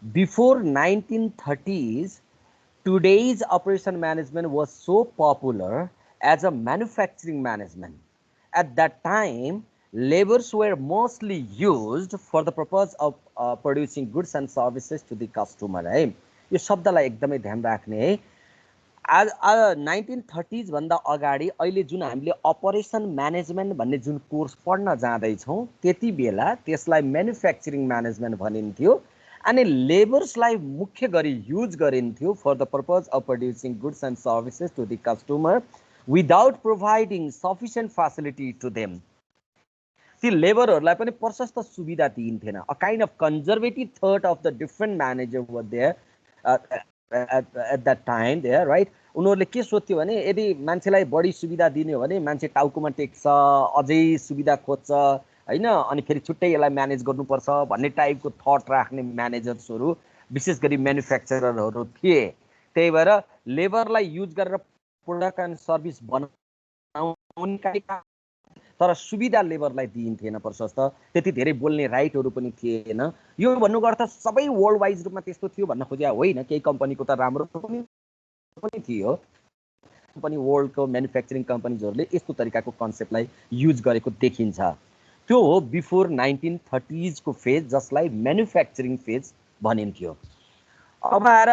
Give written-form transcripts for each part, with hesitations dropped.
Before 1930s, today's operation management was so popular as a manufacturing management. At that time, labors were mostly used for the purpose of producing goods and services to the customer. है यो शब्दलाई एकदमै ध्यान राख्ने है। आज 1930s भन्दा अगाडि अहिले जुन हामीले अपरेसन म्यानेजमेन्ट भन्ने जुन कोर्स पढ्न जाँदैछौँ त्यति बेला त्यसलाई म्यानुफ्याक्चरिङ म्यानेजमेन्ट भनिन्थ्यो अनि लेबर्सलाई मुख्य गरी युज गरिन्थ्यो for the purpose of producing goods and services to the customer without providing sufficient facility to them. ती लेबरहरूलाई पनि प्रशस्त सुविधा दिइन्थेन। A kind of conservative thought of the different manager were there at that time there, right? उनीहरूले के सोध्थ्यो भने यदि मान्छेलाई बढी सुविधा दिने हो भने मान्छे टाउकोमा टेक्छ, अझै सुविधा खोज्छ हैन, अनि फेरि छुट्टै यसलाई म्यानेज गर्नुपर्छ भन्ने टाइपको थट राख्ने म्यानेजर्सहरू विशेष गरी म्यानुफ्याक्चररहरू थिए। त्यही भएर लेबरलाई युज गरेर प्रोडक्ट एन्ड सर्भिस बनाउने तर सुविधा लेबरलाई दिइन्थेन प्रशस्त, त्यति धेरै बोल्ने राइटहरू पनि थिएन। यो भन्नुको अर्थ सबै वर्ल्ड वाइज रूपमा त्यस्तो थियो भन्न खोजे होइन, केही कम्पनीको त राम्रो पनि थियो। पनि वर्ल्डको म्यानुफ्याक्चरिङ कम्पनीजहरूले यस्तो तरिकाको कन्सेप्टलाई युज गरेको देखिन्छ। त्यो हो बिफोर 1930s को फेज जसलाई म्यानुफ्याक्चरिङ फेज भनिन्थ्यो। अब आएर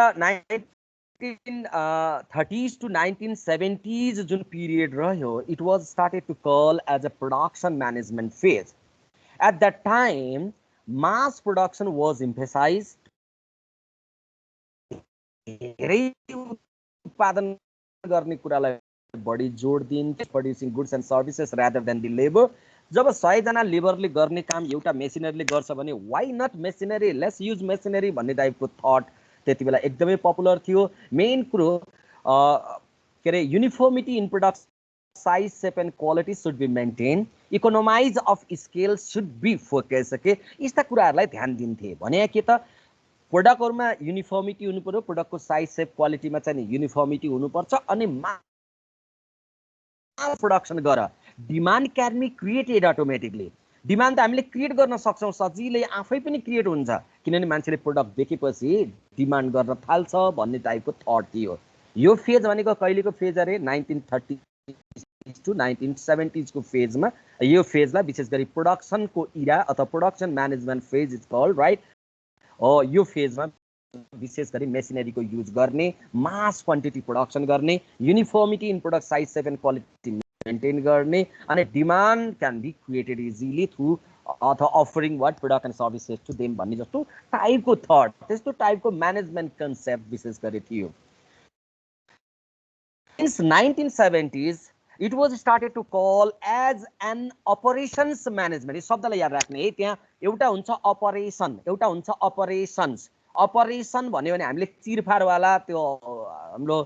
1930s to 1970s जुन पिरियड रह्यो, it was started to call as a production management phase. At that time, mass production was emphasized. धेरै उत्पादन गर्ने कुरालाई बढी जोड दिइन्थ्यो, producing goods and services rather than the labour. जब 100 जना लेबरले गर्ने काम एउटा मेसिनरीले गर्छ भने why not machinery, let's use machinery भन्ने टाइपको थट त्यति बेला एकदमै पपुलर थियो। मेन कुरो के अरे uniformity in product size, shape and quality should be maintain, economies of scale should be focus के यस्ता कुराहरूलाई ध्यान दिन्थे। भने के त प्रोडक्टहरुमा युनिफर्मिटी हुनु पर्यो, प्रोडक्टको साइज सेप क्वालिटीमा चाहिँ युनिफर्मिटी हुनुपर्छ अनि मास प्रोडक्सन गर। Demand can be created automatically. Demand त हामीले क्रिएट गर्न सक्छौँ, सजिलै आफै पनि क्रिएट हुन्छ, किनभने मान्छेले प्रोडक्ट देखेपछि डिमान्ड गर्न थाल्छ भन्ने टाइपको थट थियो। यो फेज भनेको कहिलेको फेज अरे 1930 टु 1970s को फेजमा। यो फेजलाई विशेष गरी प्रोडक्सनको इरा अथवा production management phase is called, right? यो फेजमा विशेष गरी मेसिनरीको युज गर्ने, मास क्वान्टिटी प्रोडक्सन गर्ने, uniformity in product size shape and quality maintain गर्ने अनि demand can be created easily through अथवा offering what product and services to them भन्ने जस्तो टाइपको थट, त्यस्तो टाइपको म्यानेजमेन्ट कन्सेप्ट विशेष गरी थियो। Since 1970s, it was started to call as an operations management. यो शब्दलाई याद राख्ने है, त्यहाँ एउटा हुन्छ अपरेसन, एउटा हुन्छ अपरेसन्स। अपरेसन भन्यो भने हामीले चिरफारवाला त्यो हाम्रो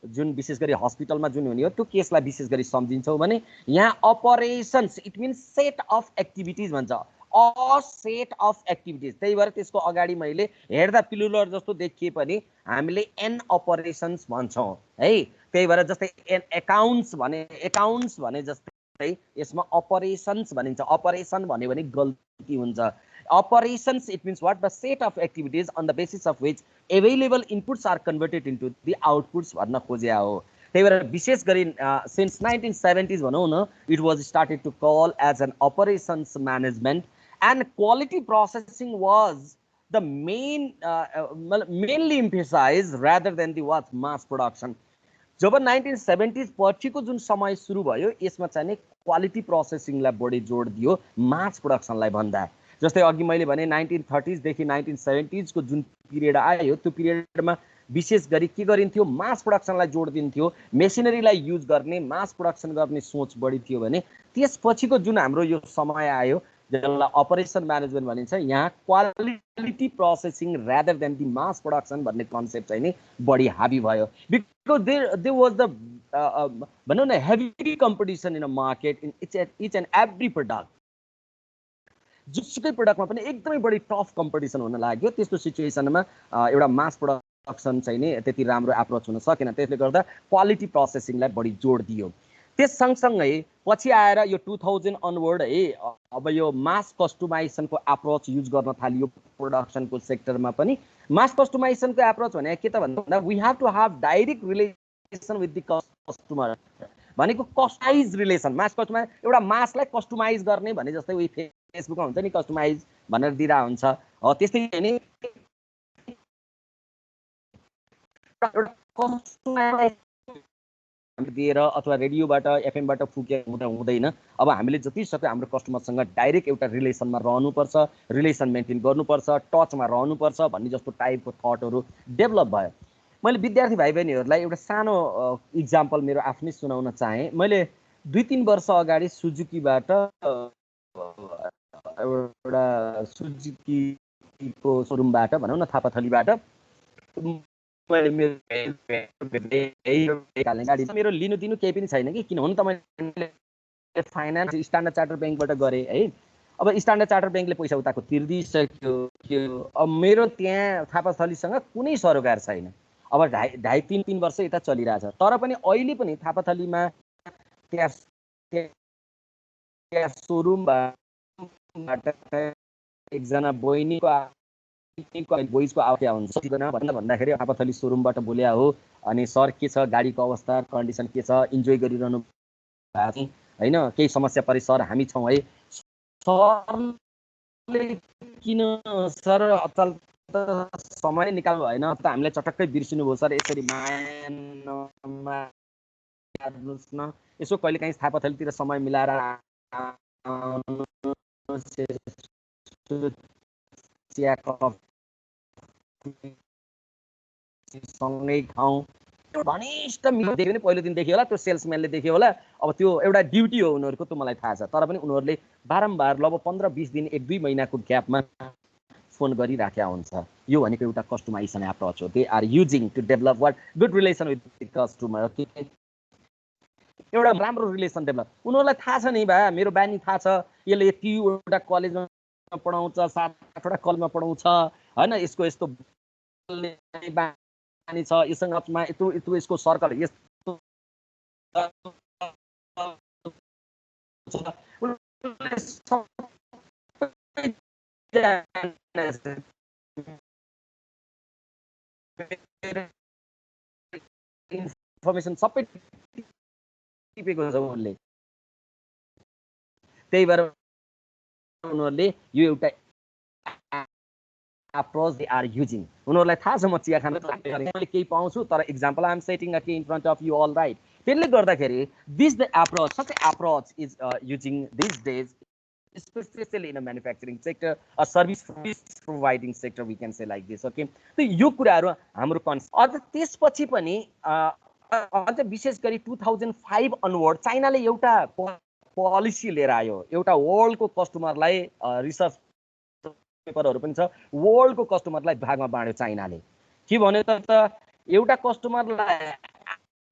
जुन विशेष गरी हस्पिटलमा जुन हुने हो त्यो केसलाई विशेष गरी सम्झिन्छौँ भने यहाँ operations it means set of activities भन्छ, अ सेट अफ एक्टिभिटिज। त्यही भएर त्यसको अगाडि मैले हेर्दा पिलुलर जस्तो देखिए पनि हामीले एन अपरेसन्स भन्छौँ है। त्यही भएर जस्तै एन एकाउन्ट्स भने जस्तै यसमा अपरेसन्स भनिन्छ। अपरेसन भन्यो भने गल्ती हुन्छ। Operations, it means what? The set of activities on the basis of which available inputs are converted into the outputs भन्न खोज्या हो। त्यही भएर विशेष गरी since 1970s भनौँ न, it was started to call as an operations management and quality processing was the mainly emphasized rather than the what mass production। Job 1970s पछिको जुन समय सुरु भयो यसमा चाहिँ क्वालिटी प्रोसेसिङलाई बढी जोड दियो मास प्रोडक्सनलाई भन्दा। जस्तै अघि मैले भने 1930s देखि 1970s को जुन पिरियड आयो त्यो पिरियडमा विशेष गरी के गरिन्थ्यो, मास प्रोडक्सनलाई जोड दिन्थ्यो, मेसिनरीलाई युज गर्ने, मास प्रोडक्सन गर्ने सोच बढी थियो भने त्यसपछिको जुन हाम्रो यो समय आयो जसलाई अपरेसन म्यानेजमेन्ट भनिन्छ, यहाँ quality processing rather than the mass production भन्ने कन्सेप्ट चाहिँ नि बढी हाबी भयो। बिकज देयर वाज द भनौँ न heavy competition in a market in each and every product. जुनसुकै प्रोडक्टमा पनि एकदमै बढी टफ कम्पिटिसन हुन लाग्यो। त्यस्तो सिचुएसनमा एउटा मास प्रोडक्सन चाहिँ नि त्यति राम्रो एप्रोच हुन सकेन। त्यसले गर्दा क्वालिटी प्रोसेसिङलाई बढी जोड दियो। त्यस सँगसँगै पछि आएर यो 2000 अनवर्ड है अब यो मास कस्टमाइजेसनको एप्रोच युज गर्न थालियो प्रोडक्सनको सेक्टरमा पनि। मास कस्टमाइजेसनको एप्रोच भने के त भन्दा we have to have direct relation with the customer भनेको कस्टमाइज रिलेसन। मास कस्टमाइज एउटा मासलाई कस्टमाइज गर्ने भने जस्तै उही फेसबुकमा हुन्छ नि कस्टमाइज भनेर दिइरा हुन्छ हो त्यस्तै नि दिएर अथवा रेडियोबाट एफएमबाट फुके हुँदैन। अब हामीले जति सक्यो हाम्रो कस्टमरसँग डाइरेक्ट एउटा रिलेसनमा रहनुपर्छ, रिलेसन मेन्टेन गर्नुपर्छ, टचमा रहनुपर्छ भन्ने जस्तो टाइपको थटहरू डेभलप भयो। मैले विद्यार्थी भाइ बहिनीहरूलाई एउटा सानो इक्जाम्पल मेरो आफ्नै सुनाउन चाहेँ। मैले 2-3 वर्ष अगाडि सुजुकीबाट एउटा सुजुकीको सोरुमबाट भनौँ न थापाथलीबाट मेरो लिनु दिनु केही पनि छैन कि किनभने तपाईँले फाइनान्स स्ट्यान्डर्ड चार्टर्ड ब्याङ्कबाट गरेँ है। अब स्ट्यान्डर्ड चार्टर्ड ब्याङ्कले पैसा उताको तिर्दिसक्यो। अब मेरो त्यहाँ थापाथलीसँग कुनै सरोकार छैन। अब 2.5-3 वर्ष यता चलिरहेछ तर पनि अहिले पनि थापाथलीमा त्यहाँ सोरुमबाट एकजना बहिनीको बोइजको आउट्या हुन्छ भन्दाखेरि थापाथली सोरुमबाट बोल्या हो। अनि सर के छ गाडीको अवस्था कन्डिसन के छ, इन्जोय गरिरहनु भएको होइन, केही समस्या परे सर हामी छौँ है। सरले किन सर अचल समय निकाल्नु भएन त हामीलाई चटक्कै बिर्सिनु भयो सर, यसरी मार्नुहोस् न, यसो कहिले काहीँ थापाथलीतिर समय मिलाएर सँगै खाउँ घनिष्ठ देख्यो भने पहिलो दिन देख्यो होला त्यो सेल्सम्यानले देख्यो होला। अब त्यो एउटा ड्युटी हो उनीहरूको, त्यो मलाई थाहा छ। तर पनि उनीहरूले बारम्बार लगभग 15-20 दिन 1-2 महिनाको ग्यापमा फोन गरिराखेका हुन्छ। यो भनेको एउटा कस्टमाइजेसन एप्रोच हो। They are using to develop what good relation with the customer. एउटा राम्रो रिलेसन डेभलप उनीहरूलाई थाहा छ नि भा मेरो बानी थाहा छ, यसले यतिवटा कलेजमा पढाउँछ, 7-8वटा कलेजमा पढाउँछ होइन, यसको यस्तो बानी छ, यससँग यत्रो यसको सर्कल यस्तो इन्फर्मेसन सबै टिपेको छ उनले। त्यही भएर उनीहरूले यो एउटा approach they are using। उनीहरूलाई थाहा छ म चिया खान मैले केही पाउँछु तर example I am setting a in front of you all right. त्यसले गर्दाखेरि this the approach such approach is using this days especially in a manufacturing sector, a service providing sector, we can say like this। okay, तो यो कुराहरु हाम्रो concept. अझ त्यसपछि पनि अझ विशेष गरी 2005 अनवर्ड चाइनाले एउटा पोलिसी लिएर आयो। एउटा वर्ल्डको कस्टमरलाई रिसर्च पेपरहरु पनि छ, वर्ल्डको कस्टमरलाई भागमा बाँड्यो चाइनाले। के भन्यो त एउटा कस्टमरलाई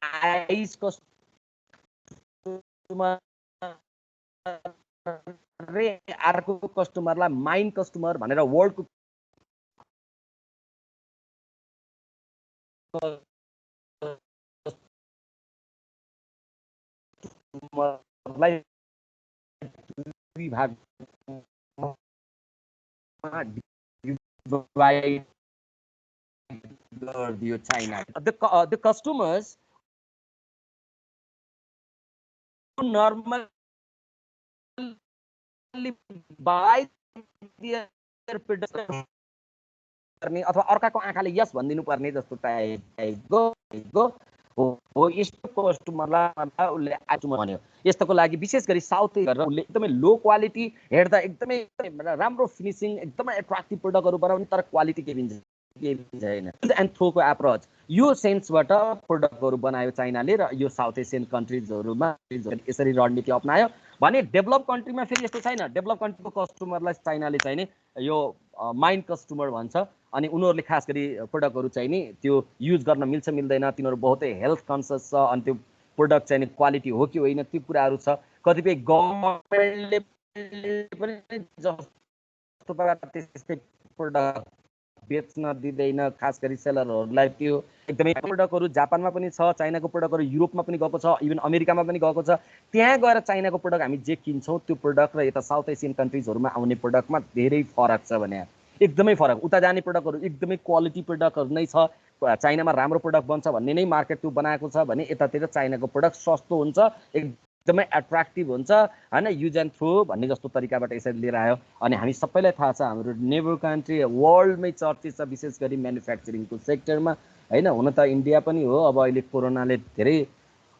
आइस कस्टमर रे अर्को कस्टमरलाई माइन्ड कस्टमर भनेर वर्ल्डको कस्टमरलाई दुई भागमा डिभाइड गरिदियो China. The customers normally buy their products गर्ने अथवा अर्काको आँखाले यस भनिदिनु पर्ने जस्तो टाइपको हो। यस्तो कस्टमरलाई उसले आज भन्यो। यस्तोको लागि विशेष गरी साउथ गरेर उसले एकदमै लो क्वालिटी हेर्दा एकदमै राम्रो फिनिसिङ एकदमै एट्र्याक्टिभ प्रोडक्टहरु बनाउने तर क्वालिटी के भन्छ छैन। एन्ड थ्रोको एप्रोच यो सेन्सबाट प्रोडक्टहरु बनायो चाइनाले र यो साउथ एसियन कन्ट्रीजहरुमा यसरी रणनीति अपनायो भने डेभलप कन्ट्रीमा फेरि यस्तो छैन। डेभलप कन्ट्रीको कस्टमरलाई चाइनाले चाहिँ नि यो माइन्ड कस्टमर भन्छ अनि उनीहरुले खास गरी प्रोडक्टहरु चाहिँ नि त्यो युज गर्न मिल्छ मिल्दैन, तिनीहरु बहुतै हेल्थ कन्सियस छ अनि त्यो प्रोडक्ट चाहिँ नि क्वालिटी हो कि होइन त्यो कुराहरु छ। कतिपय गभर्नमेन्टले पनि जस्तो प्रकारले त्यस्तै प्रोडक्ट बेच्न दिँदैन, खास गरी सेलरहरूलाई। त्यो एकदमै प्रोडक्टहरू जापानमा पनि छ, चाइनाको प्रोडक्टहरू युरोपमा पनि गएको छ, इभन अमेरिकामा पनि गएको छ। त्यहाँ गएर चाइनाको प्रोडक्ट हामी जे किन्छौँ त्यो प्रोडक्ट र यता साउथ एसियन कन्ट्रिजहरूमा आउने प्रोडक्टमा धेरै फरक छ भने एकदमै फरक। उता जाने प्रोडक्टहरू एकदमै क्वालिटी प्रोडक्टहरू नै छ, चाइनामा राम्रो प्रोडक्ट बन्छ भन्ने नै मार्केट त्यो बनाएको छ भने यतातिर चाइनाको प्रोडक्ट सस्तो हुन्छ, एकदमै एट्र्याक्टिभ हुन्छ हैन, युज एन्ड थ्रो भन्ने जस्तो तरिकाबाट यसरी लिएर आयो। अनि हामी सबैलाई थाहा छ हाम्रो नेबर कन्ट्री वर्ल्डमै चर्चित छ विशेष गरी म्यानुफ्याक्चरिङको सेक्टरमा हैन। हुन त इन्डिया पनि हो, अब अहिले कोरोनाले धेरै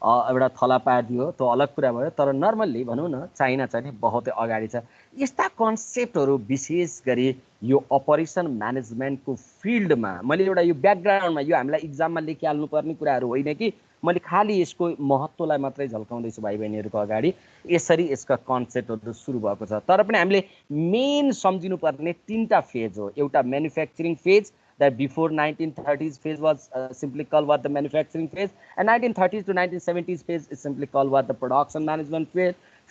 एउटा थला पारिदियो, त्यो अलग कुरा भयो, तर नर्मल्ली भनौँ न चाइना चाहिँ बहुतै अगाडि छ। यस्ता कन्सेप्टहरू विशेष गरी यो अपरेसन म्यानेजमेन्टको फिल्डमा मैले एउटा यो ब्याकग्राउन्डमा यो हामीलाई इक्जाममा लेखिहाल्नुपर्ने कुराहरू होइन कि मैले खालि यसको महत्त्वलाई मात्रै झल्काउँदैछु भाइ बहिनीहरूको अगाडि। यसरी यसका कन्सेप्टहरू सुरु भएको छ, तर पनि हामीले मेन सम्झिनुपर्ने 3टा फेज हो। एउटा manufacturing phase, that before 1930s phase was simply called what the manufacturing phase, and 1930s to 1970s phase is simply called what the production management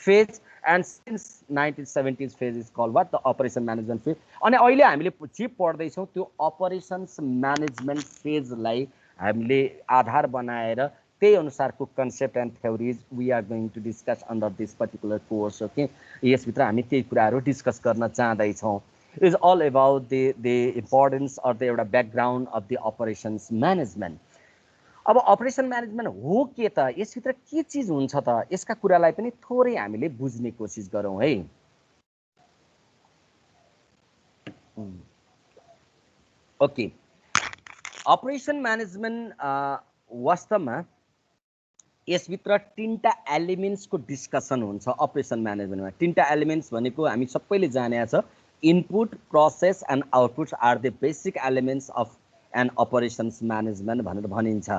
phase, and since 1970s phase is called what the operation management phase. अनि अहिले हामीले जे पढ्दैछौँ त्यो operations management फेजलाई हामीले आधार बनाएर त्यही अनुसारको concept and theories we are going to discuss under this particular course. Okay, यसभित्र हामी त्यही कुराहरू डिस्कस गर्न चाहँदैछौँ। is all about the importance or the एउटा background of the operations management. अब अपरेसन म्यानेजमेन्ट हो के त, यसभित्र के चिज हुन्छ त, यसका कुरालाई पनि थोरै हामीले बुझ्ने कोसिस गरौँ है। ओके, अपरेसन म्यानेजमेन्ट वास्तवमा यसभित्र 3टा एलिमेन्ट्सको डिस्कसन हुन्छ अपरेसन म्यानेजमेन्टमा। 3टा एलिमेन्ट्स भनेको हामी सबैले जानेका छ, input, process and outputs are the basic elements of an operations management भनेर भनिन्छ।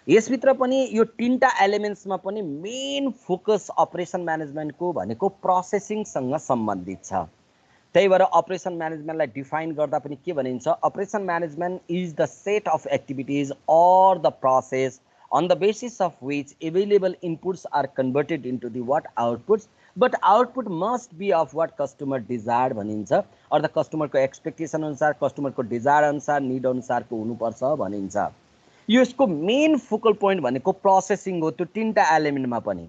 यसभित्र पनि यो 3टा एलिमेन्ट्समा पनि मेन फोकस अपरेसन म्यानेजमेन्टको भनेको प्रोसेसिङसँग सम्बन्धित छ। त्यही भएर अपरेसन म्यानेजमेन्टलाई डिफाइन गर्दा पनि के भनिन्छ, operation management is the set of activities or the process on the basis of which available inputs are converted into the what outputs, but output must be of what customer desired भनिन्छ, or the customer को expectation अनुसार, customer को desire अनुसार, need अनुसारको हुनुपर्छ भनिन्छ। यसको main focal point भनेको प्रोसेसिङ हो त्यो 3टा एलिमेन्टमा पनि।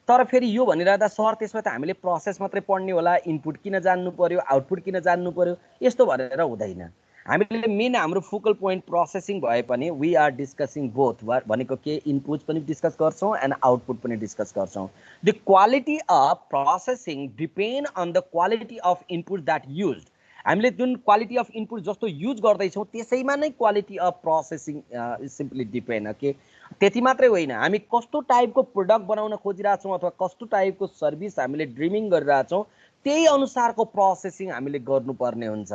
तर फेरि यो भनिरहँदा सर त्यसमा त हामीले प्रोसेस मात्रै पढ्ने होला, इनपुट किन जान्नु पर्यो, आउटपुट किन जान्नु पर्यो, यस्तो भनेर हुँदैन। हामीले मेन हाम्रो फोकल पोइन्ट प्रोसेसिङ भए पनि वी आर डिस्कसिङ बोथ, भनेको के इनपुट पनि डिस्कस गर्छौँ एन्ड आउटपुट पनि डिस्कस गर्छौँ। The quality of processing depend on the quality of input that used. हामीले जुन क्वालिटी अफ इनपुट जस्तो युज गर्दैछौँ त्यसैमा नै quality of processing simply depend. Okay, त्यति मात्रै होइन, हामी कस्तो टाइपको प्रोडक्ट बनाउन खोजिरहेछौँ अथवा कस्तो टाइपको सर्भिस हामीले ड्रिमिङ गरिरहेछौँ त्यही अनुसारको प्रोसेसिङ हामीले गर्नुपर्ने हुन्छ।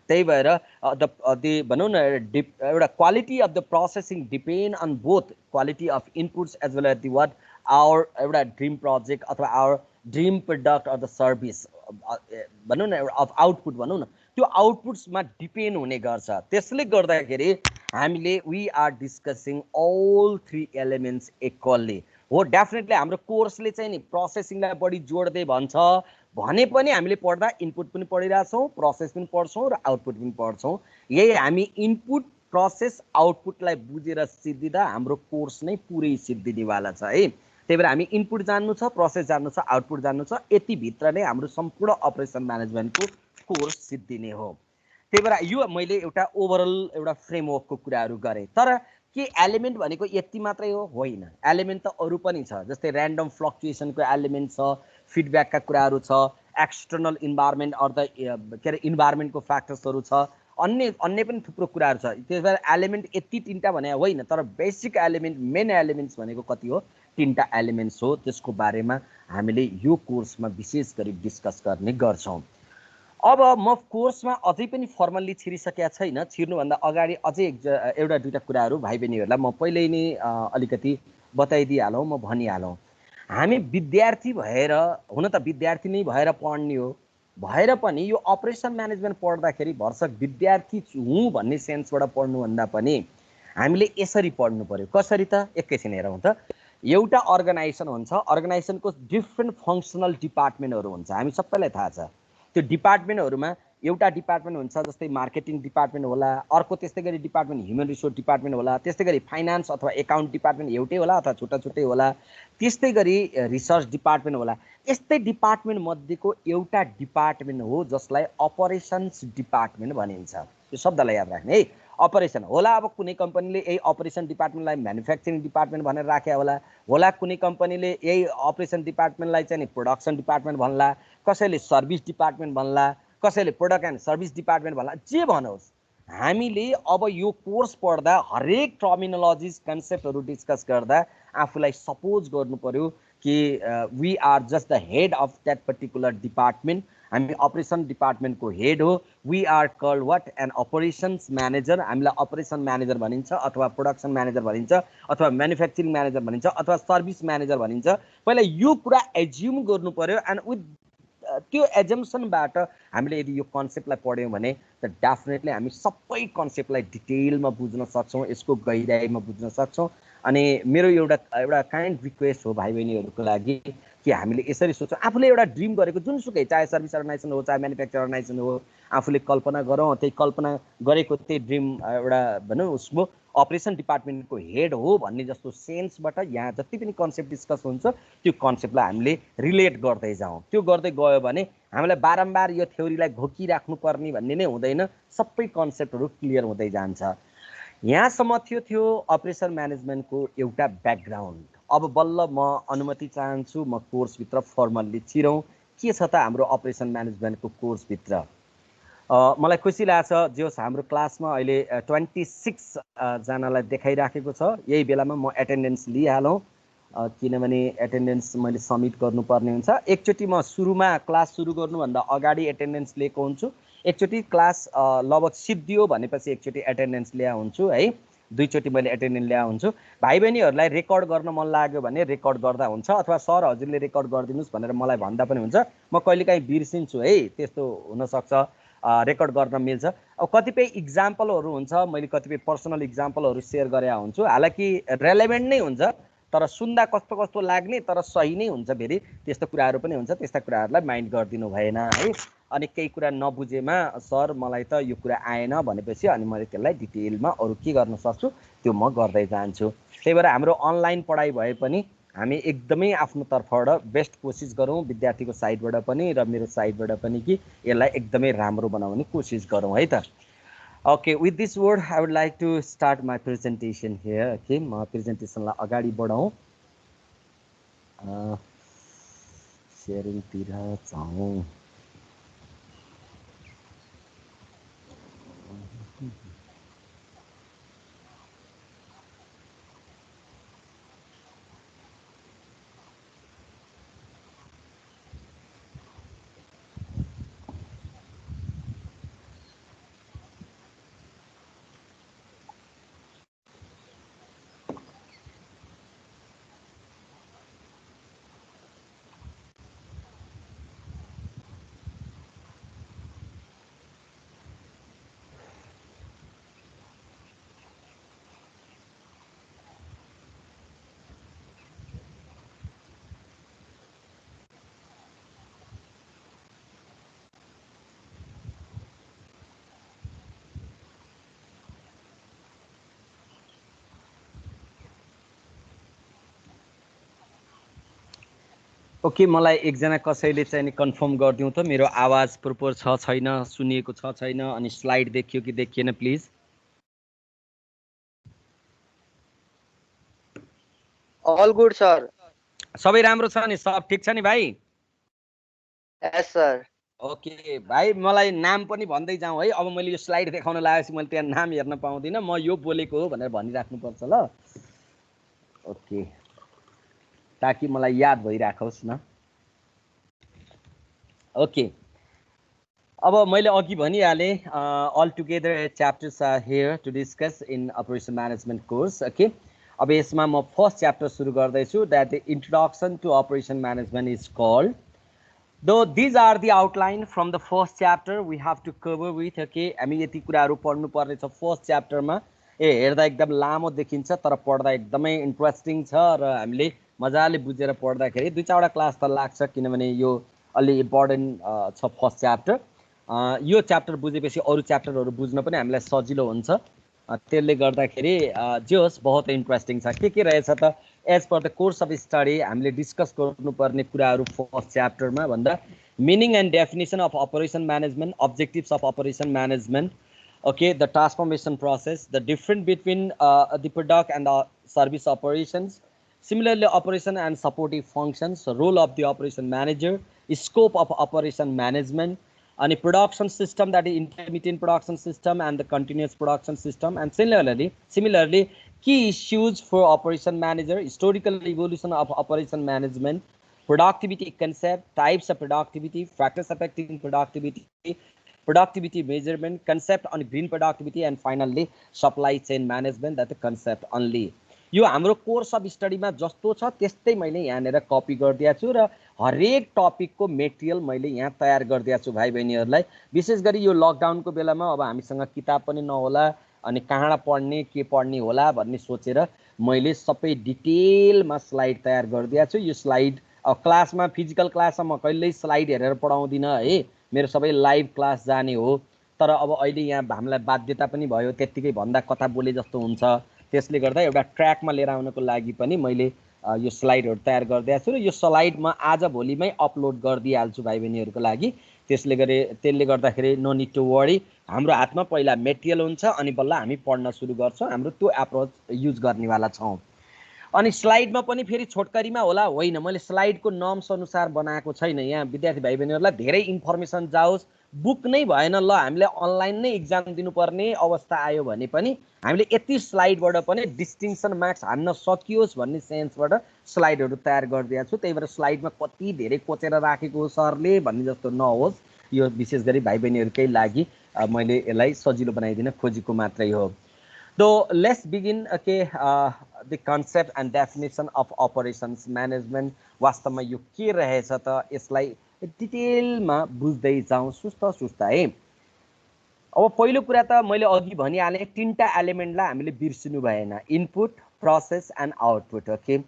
त्यही भएर भनौँ न एउटा quality of the processing depend on both quality of inputs as well as the what our एउटा ड्रिम प्रोजेक्ट अथवा our dream product of the service भनौँ न अफ आउटपुट भनौँ न, त्यो आउटपुट्समा डिपेन्ड हुने गर्छ। त्यसले गर्दाखेरि हामीले we are discussing all 3 elements equally. हो, डेफिनेटली हाम्रो कोर्सले चाहिँ नि प्रोसेसिङलाई बढी जोड दे भन्छ भने पनि हामीले पढ्दा इनपुट पनि पढिरहेछौँ, प्रोसेस पनि पढ्छौँ र आउटपुट पनि पढ्छौँ। यही हामी इनपुट, प्रोसेस, आउटपुटलाई बुझेर सिद्धिँदा हाम्रो कोर्स नै पुरै सिद्धिनेवाला छ है। त्यही भएर हामी इनपुट जान्नु छ, प्रोसेस जान्नु छ, आउटपुट जान्नु छ, यति भित्र नै हाम्रो सम्पूर्ण अपरेसन म्यानेजमेन्टको कोर्स सिद्धिने हो। त्यही भएर यो मैले एउटा ओभरअल एउटा फ्रेमवर्कको कुराहरू गरेँ। तर के एलिमेन्ट भनेको यति मात्रै हो? होइन, एलिमेन्ट त अरू पनि छ, जस्तै र्यान्डम फ्लक्चुएसनको एलिमेन्ट छ, फिडब्याकका कुराहरू छ, एक्सटर्नल इन्भाइरोमेन्ट अर द के अरे इन्भाइरोमेन्टको फ्याक्टर्सहरू छ, अन्य पनि थुप्रो कुराहरू छ। त्यस भएर एलिमेन्ट यति 3टा भने होइन, तर बेसिक एलिमेन्ट मेन एलिमेन्ट्स भनेको कति हो? 3टा एलिमेन्ट्स हो। त्यसको बारेमा हामीले यो कोर्समा विशेष गरी डिस्कस गर्ने गर्छौँ। अब म कोर्समा अझै पनि फर्मल्ली छिरिसकेका छैन, छिर्नुभन्दा अगाडि अझै एउटा दुईटा कुराहरू भाइ बहिनीहरूलाई म पहिल्यै नै अलिकति बताइदिइहालौँ, म भनिहालौँ। हामी विद्यार्थी भएर, हुन त विद्यार्थी नै भएर पढ्ने हो, भएर पनि यो अपरेसन म्यानेजमेन्ट पढ्दाखेरि भरसक विद्यार्थी हुँ भन्ने सेन्सबाट पढ्नुभन्दा पनि हामीले यसरी पढ्नु पर्यो। कसरी त? एकैछिन हेरौँ त। एउटा अर्गनाइजेसन हुन्छ, अर्गनाइजेसनको डिफ्रेन्ट फङ्सनल डिपार्टमेन्टहरू हुन्छ, हामी सबैलाई थाहा छ। त्यो डिपार्टमेन्टहरूमा एउटा डिपार्टमेन्ट हुन्छ जस्तै मार्केटिङ डिपार्टमेन्ट होला, अर्को त्यस्तै गरी डिपार्टमेन्ट ह्युमन रिसोर्स डिपार्टमेन्ट होला, त्यस्तै गरी फाइनान्स अथवा एकाउन्ट डिपार्टमेन्ट एउटै होला अथवा छुट्टा छुट्टै होला, त्यस्तै गरी रिसर्च डिपार्टमेन्ट होला। यस्तै डिपार्टमेन्ट मध्येको एउटा डिपार्टमेन्ट हो जसलाई अपरेसन्स डिपार्टमेन्ट भनिन्छ। यो शब्दलाई याद राख्ने है, अपरेसन होला। अब कुनै कम्पनीले यही अपरेसन डिपार्टमेन्टलाई म्यानुफ्याक्चरिङ डिपार्टमेन्ट भनेर राखे होला कुनै कम्पनीले यही अपरेसन डिपार्टमेन्टलाई चाहिँ नि प्रोडक्सन डिपार्टमेन्ट भन्ला, कसैले सर्भिस डिपार्टमेन्ट भन्ला, कसैले प्रोडक्ट एन्ड सर्भिस डिपार्टमेन्ट भन्ला, जे भनोस्। हामीले अब यो कोर्स पढ्दा हरेक टर्मिनोलोजिज कन्सेप्टहरू डिस्कस गर्दा आफूलाई सपोज गर्नु पर्यो कि we are just the head of that particular department. हामी अपरेसन डिपार्टमेन्टको हेड हो। We are called what an operations manager. हामीलाई अपरेसन म्यानेजर भनिन्छ अथवा प्रोडक्सन म्यानेजर भनिन्छ अथवा म्यानुफ्याक्चरिङ म्यानेजर भनिन्छ अथवा सर्भिस म्यानेजर भनिन्छ। पहिला यो कुरा एज्युम गर्नु पर्यो एन्ड विथ त्यो एजम्सनबाट हामीले यदि यो कन्सेप्टलाई पढ्यौँ भने त डेफिनेटली हामी सबै कन्सेप्टलाई डिटेलमा बुझ्न सक्छौँ, यसको गहिराइमा बुझ्न सक्छौँ। अनि मेरो एउटा काइन्ड रिक्वेस्ट हो भाइ बहिनीहरूको लागि कि हामीले यसरी सोचौँ, आफूले एउटा ड्रिम गरेको जुनसुकै, चाहे सर्भिस अर्गनाइजेसन हो चाहे म्यानुफ्याक्चर अर्गनाइजेसन हो, आफूले कल्पना गरौँ, त्यही कल्पना गरेको त्यही ड्रिम एउटा भनौँ उसको अपरेसन डिपार्टमेन्टको हेड हो भन्ने जस्तो सेन्सबाट यहाँ जति पनि कन्सेप्ट डिस्कस हुन्छ त्यो कन्सेप्टलाई हामीले रिलेट गर्दै जाउँ। त्यो गर्दै गयो भने हामीलाई बारम्बार यो थ्योरीलाई घोकिराख्नुपर्ने भन्ने नै हुँदैन, सबै कन्सेप्टहरू क्लियर हुँदै जान्छ। यहाँसम्म थियो अपरेसन म्यानेजमेन्टको एउटा ब्याकग्राउन्ड। अब बल्ल म अनुमति चाहन्छु म कोर्सभित्र फर्मल्ली छिरौँ। के छ त हाम्रो अपरेसन म्यानेजमेन्टको कोर्सभित्र? मलाई खुसी लाग्छ जे होस् हाम्रो क्लासमा अहिले 26 जनालाई देखाइराखेको छ। यही बेलामा म एटेन्डेन्स लिइहालौँ किनभने एटेन्डेन्स मैले सबमिट गर्नुपर्ने हुन्छ। एकचोटि म सुरुमा क्लास सुरु गर्नुभन्दा अगाडि एटेन्डेन्स लिएको हुन्छु। एकचोटि क्लास लगभग सिद्धियो भनेपछि एकचोटि एटेन्डेन्स ल्याए हुन्छु है। दुईचोटि मैले एटेन्डेन्स ल्याए हुन्छु। भाइ बहिनीहरूलाई रेकर्ड गर्न मन लाग्यो भने रेकर्ड गर्दा हुन्छ अथवा सर हजुरले रेकर्ड गरिदिनुहोस् भनेर मलाई भन्दा पनि हुन्छ। म कहिलेकाहीँ बिर्सिन्छु है, त्यस्तो हुनसक्छ, रेकर्ड गर्न मिल्छ। अब कतिपय इक्जाम्पलहरू हुन्छ, मैले कतिपय पर्सनल इक्जाम्पलहरू सेयर गरे हुन्छु, हालाकि रेलेभेन्ट नै हुन्छ तर सुन्दा कस्तो कस्तो लाग्ने तर सही नै हुन्छ, फेरि त्यस्तो कुराहरू पनि हुन्छ। त्यस्ता कुराहरूलाई माइन्ड गरिदिनु भएन है। अनि केही कुरा नबुझेमा सर मलाई त यो कुरा आएन भनेपछि अनि मैले त्यसलाई डिटेलमा अरू के गर्न सक्छु त्यो म गर्दै जान्छु। त्यही भएर हाम्रो अनलाइन पढाइ भए पनि हामी एकदमै आफ्नो तर्फबाट बेस्ट कोसिस गरौँ, विद्यार्थीको साइडबाट पनि र मेरो साइडबाट पनि कि यसलाई एकदमै राम्रो बनाउने कोसिस गरौँ है त। Okay, with this word, I would like to start my presentation here. Okay, my presentation la agadi badau. Sharing tira chau. Okay, मलाई एकजना कसैले चाहिँ कन्फर्म गरिदिउँ त मेरो आवाज प्रोपर छ छैन, सुनिएको छ छैन, अनि स्लाइड देखियो कि देखिएन प्लिज। All good sir. सबै राम्रो छ नि? सब ठीक छ नि भाइ? यस सर। ओके भाइ, मलाई नाम पनि भन्दै जाउँ है। अब मैले यो स्लाइड देखाउन लागेपछि मैले त्यहाँ नाम हेर्न पाउँदिनँ, म यो बोलेको हो भनेर भनिराख्नुपर्छ ल। ओके, ताकि मलाई याद भइराखोस् न। ओके, अब मैले अघि भनिहालेँ all together chapters are here to discuss in operation management course. Okay, अब यसमा म फर्स्ट च्याप्टर सुरु गर्दैछु, that the introduction to operation management is called. Though these are the outline from the first chapter we have to cover with. Okay, हामी यति कुराहरू पढ्नु पर्ने छ फर्स्ट च्याप्टरमा। हेर्दा एकदम लामो देखिन्छ तर पढ्दा एकदमै इन्ट्रेस्टिङ छ र हामीले मजाले बुझेर पढ्दाखेरि दुई चारवटा क्लास त लाग्छ किनभने यो अलि इम्पोर्टेन्ट छ फर्स्ट च्याप्टर। यो च्याप्टर बुझेपछि अरू च्याप्टरहरू बुझ्न पनि हामीलाई सजिलो हुन्छ। त्यसले गर्दाखेरि जे होस् बहुत इन्ट्रेस्टिङ छ। के रहेछ त as per the course of study हामीले डिस्कस गर्नुपर्ने कुराहरू फर्स्ट च्याप्टरमा भन्दा meaning and definition of operation management, objectives of operation management, okay, the transformation process, the difference between the product and the service operations, similarly operation and supportive functions, role of the operation manager, scope of operation management, and a production system, that is intermittent production system and the continuous production system, and similarly key issues for operation manager, historical evolution of operation management, productivity concept, types of productivity, factors affecting productivity measurement, concept on green productivity, and finally supply chain management, that the concept only. यो हाम्रो course of स्टडीमा जस्तो छ त्यस्तै मैले यहाँनिर copy गरिदिएको छु र हरेक टपिकको मेटेरियल मैले यहाँ तयार गरिदिएको छु भाइ बहिनीहरूलाई। विशेष गरी यो लकडाउनको बेलामा अब हामीसँग किताब पनि नहोला अनि कहाँ पढ्ने के पढ्ने होला भन्ने सोचेर मैले सबै डिटेलमा स्लाइड तयार गरिदिएको छु। यो स्लाइड क्लासमा फिजिकल क्लासमा म कहिल्यै स्लाइड हेरेर पढाउँदिनँ है, मेरो सबै लाइभ क्लास जाने हो। तर अब अहिले यहाँ हामीलाई बाध्यता पनि भयो, त्यत्तिकै भन्दा कथा बोले जस्तो हुन्छ, त्यसले गर्दा एउटा ट्र्याकमा लिएर आउनको लागि पनि मैले यो स्लाइडहरू तयार गरिदिएको छु र यो स्लाइड म आज भोलिमै अपलोड गरिदिइहाल्छु भाइ बहिनीहरूको लागि। त्यसले गर्दाखेरि नो निड टु वरी, हाम्रो हातमा पहिला मेटेरियल हुन्छ अनि बल्ल हामी पढ्न सुरु गर्छौँ। हाम्रो त्यो एप्रोच युज गर्नेवाला छौँ। अनि स्लाइडमा पनि फेरि छोटकरीमा होला होइन, मैले स्लाइडको नर्म्स अनुसार बनाएको छैन। यहाँ विद्यार्थी भाइ बहिनीहरूलाई धेरै इन्फर्मेसन जाओस्, बुक नै भएन ल हामीले अनलाइन नै इक्जाम दिनुपर्ने अवस्था आयो भने पनि हामीले यति स्लाइडबाट पनि डिस्टिङसन मार्क्स हान्न सकियोस् भन्ने सेन्सबाट स्लाइडहरू तयार गरिदिएको छु। त्यही भएर स्लाइडमा कति धेरै कोचेर राखेको हो सरले भन्ने जस्तो नहोस्, यो विशेष गरी भाइ बहिनीहरूकै लागि मैले यसलाई सजिलो बनाइदिन खोजेको मात्रै हो। So let's begin, okay, the concept and definition of operations management. वास्तवमा यो के रहेछ त यसलाई डिटेलमा बुझ्दै जाउँ सुस्त है। अब पहिलो कुरा त मैले अघि भनिहालेँ, तीनटा एलिमेन्टलाई हामीले बिर्सिनु भएन, input, process and output. Okay,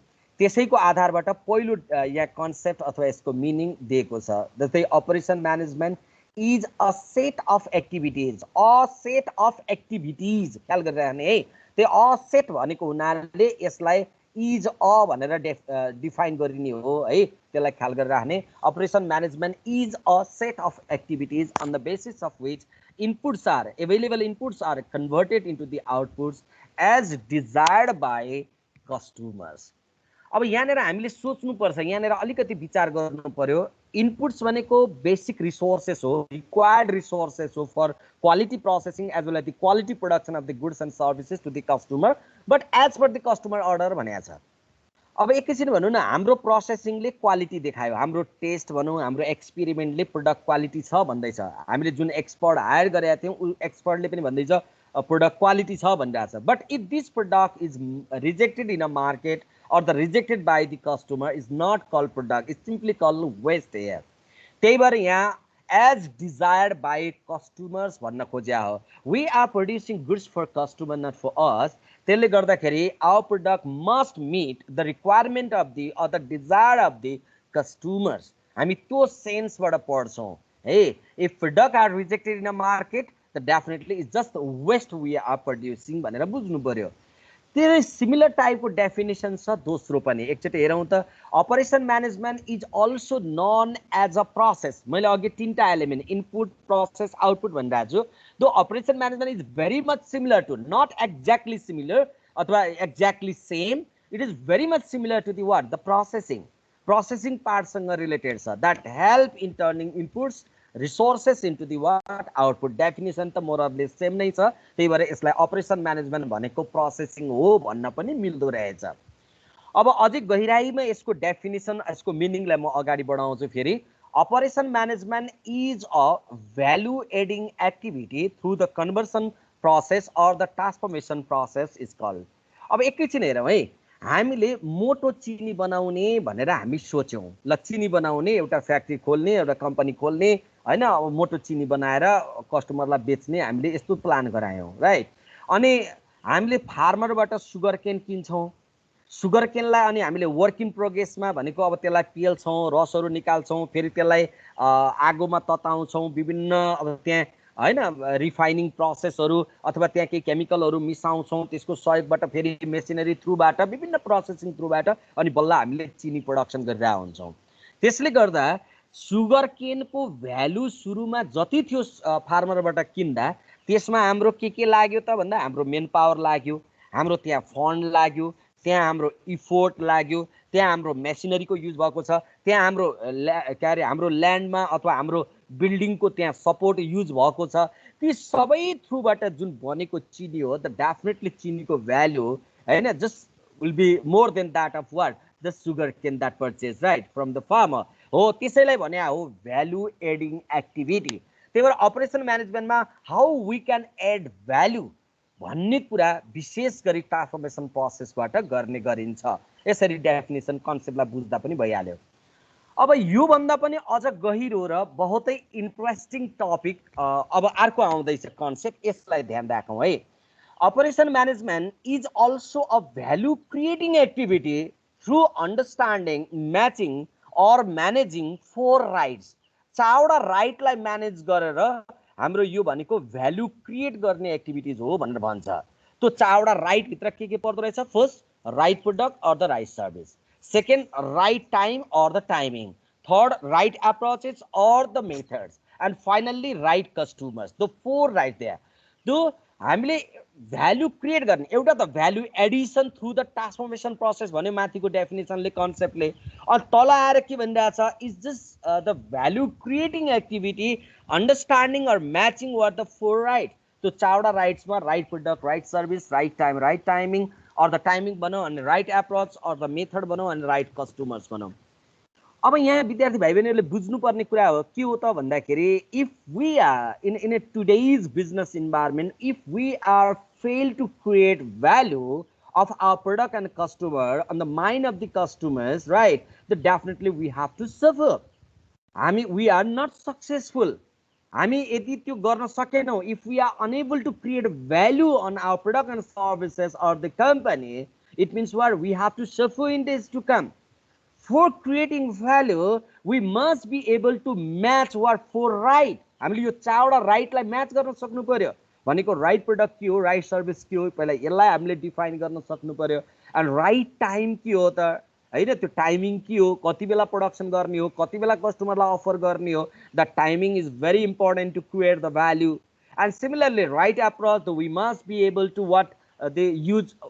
त्यसैको आधारबाट पहिलो यहाँ कन्सेप्ट अथवा यसको मिनिङ दिएको छ। जस्तै operation management is a set of activities, ख्याल गरिरहने है। त्यो अ सेट भनेको हुनाले यसलाई इज अ भनेर डिफाइन गरिने हो है, त्यसलाई ख्याल गरिरहने। Operation management is a set of activities on the basis of which inputs are available, inputs are converted into the outputs as desired by customers. अब यहाँनिर हामीले सोच्नुपर्छ, यहाँनिर अलिकति विचार गर्नु पर्यो। इनपुट्स भनेको बेसिक रिसोर्सेस हो, रिक्वायर्ड रिसोर्सेस हो for quality processing as well as the quality production of the goods and services to the customer, but as per the customer order भनेको छ। अब एकैछिन भनौँ न, हाम्रो प्रोसेसिङले क्वालिटी देखायो, हाम्रो टेस्ट भनौँ, हाम्रो एक्सपेरिमेन्टले प्रोडक्ट क्वालिटी छ भन्दैछ। हामीले जुन एक्सपर्ट हायर गरेका थियौँ उ एक्सपर्टले पनि भन्दैछ प्रोडक्ट क्वालिटी छ भनिरहेको छ। But if this product is rejected in a market or the rejected by the customer is not called product, it's simply called waste here. त्यही भएर यहाँ as desired by customers भन्न खोज्या हो। We are producing goods for customer, not for us. त्यसले गर्दाखेरि our product must meet the requirement of the or the desire of the customers. हामी त्यो सेन्सबाट पढ्छौँ है। If product are rejected in a market, then definitely it's just waste we are producing भनेर बुझ्नु पर्यो। त्यही सिमिलर टाइपको डेफिनेसन छ दोस्रो पनि, एकचोटि हेरौँ त। Operation management is also known as a process. मैले अघि तीनटा एलिमेन्ट इनपुट, प्रोसेस, आउटपुट भनिरहेको छु। Though operation management is very much similar to, not exactly similar अथवा exactly same, it is very much similar to the what, the processing पार्टसँग related छ, that help in turning inputs resources into the what output. Definition त मोरले same नै छ, त्यही भएर यसलाई अपरेसन म्यानेजमेन्ट भनेको प्रोसेसिङ हो भन्न पनि मिल्दो रहेछ। अब अझै गहिराइमा यसको डेफिनेसन, यसको मिनिङलाई म अगाडि बढाउँछु फेरि। Operation management is a value adding activity through the conversion process or the transformation process is called. अब एकैछिन हेरौँ है, हामीले मोटो चिनी बनाउने भनेर हामी सोच्यौँ, ल चिनी बनाउने, एउटा फ्याक्ट्री खोल्ने, एउटा कम्पनी खोल्ने होइन, अब मोटो चिनी बनाएर कस्टमरलाई बेच्ने हामीले यस्तो प्लान गरायौँ, राइट। अनि हामीले फार्मरबाट सुगर केन किन्छौँ, सुगर केनलाई अनि हामीले वर्क इन प्रोग्रेसमा भनेको अब त्यसलाई पेल्छौँ, रसहरू निकाल्छौँ, फेरि त्यसलाई आगोमा तताउँछौँ, विभिन्न अब त्यहाँ हैन रिफाइनिङ प्रोसेसहरू अथवा त्यहाँ केही केमिकलहरू मिसाउँछौँ, त्यसको सहयोगबाट फेरि मेसिनरी थ्रुबाट विभिन्न प्रोसेसिङ थ्रुबाट अनि बल्ल हामीले चिनी प्रडक्सन गरिरहेका हुन्छौँ। त्यसले गर्दा सुगर केनको भ्यालु सुरुमा जति थियो फार्मरबाट किन्दा त्यसमा हाम्रो के लाग्यो त भन्दा हाम्रो मेन पावर लाग्यो, हाम्रो त्यहाँ फन्ड लाग्यो, त्यहाँ हाम्रो इफोर्ट लाग्यो, त्यहाँ हाम्रो मेसिनरीको युज भएको छ, त्यहाँ हाम्रो के अरे हाम्रो ल्यान्डमा अथवा हाम्रो बिल्डिङको त्यहाँ सपोर्ट युज भएको छ। ती सबै थ्रुबाट जुन बनेको चिनी हो द डेफिनेटली चिनीको भ्यालु हैन just will be more than that of what the sugar cane that purchase right from the farmer हो। त्यसैलाई भने हो भ्यालु एडिङ एक्टिभिटी। त्यही भएर अपरेसन म्यानेजमेन्टमा how we can add value भन्ने कुरा विशेष गरी ट्रान्सफर्मेसन प्रोसेसबाट गर्ने गरिन्छ। यसरी डेफिनेसन कन्सेप्टलाई बुझ्दा पनि भइहाल्यो। अब योभन्दा पनि अझ गहिरो र बहुतै इन्ट्रेस्टिङ टपिक अब अर्को आउँदैछ कन्सेप्ट, यसलाई ध्यान राखौँ है। Operation management is also a value creating activity through understanding, matching or managing 4 rights. 4 वटा राइटलाई म्यानेज गरेर हाम्रो यो भनेको भ्यालु क्रिएट गर्ने एक्टिभिटिज हो भनेर भन्छ। त्यो 4 वटा राइट भित्र के पर्दो रहेछ? First right product or the right service, second right time or the timing, third right approaches or the methods, and finally right customers. The 4 right there. त्यो हामीले भ्यालु क्रिएट गर्ने एउटा त value addition through the transformation process भन्यो माथिको डेफिनेसनले कन्सेप्टले। अनि तल आएर के भनिरहेको छ is just the value creating activity understanding or matching were the 4 right. त्यो 4 वटा राइट्समा right product, right service, right time, right timing or the timing भनौँ, अनि right approach or the method भनौँ, अनि राइट कस्टमर्स भनौँ। अब यहाँ विद्यार्थी भाइ बहिनीहरूले बुझ्नुपर्ने कुरा हो के हो त भन्दाखेरि if we are in a today's business environment, if we are fail to create value of our product and customer on the mind of the customers, right, then definitely we have to suffer. We are not successful. हामी यदि त्यो गर्न सकेनौँ, if we are unable to create value on our product and services or the company, it means what we have to suffer in days to come. For creating value, we must be able to match what for right. हामीले यो 4 वटा राइटलाई match गर्न सक्नु पर्यो। भनेको right product के हो, right service के हो, पहिला यसलाई हामीले डिफाइन गर्न सक्नु पर्यो। एन्ड राइट टाइम के हो त हैन, त्यो टाइमिङ के हो, कति बेला प्रोडक्सन गर्ने हो, कति बेला कस्टमरलाई अफर गर्ने हो। The timing is very important to create the value. And similarly right approach, we must be able to what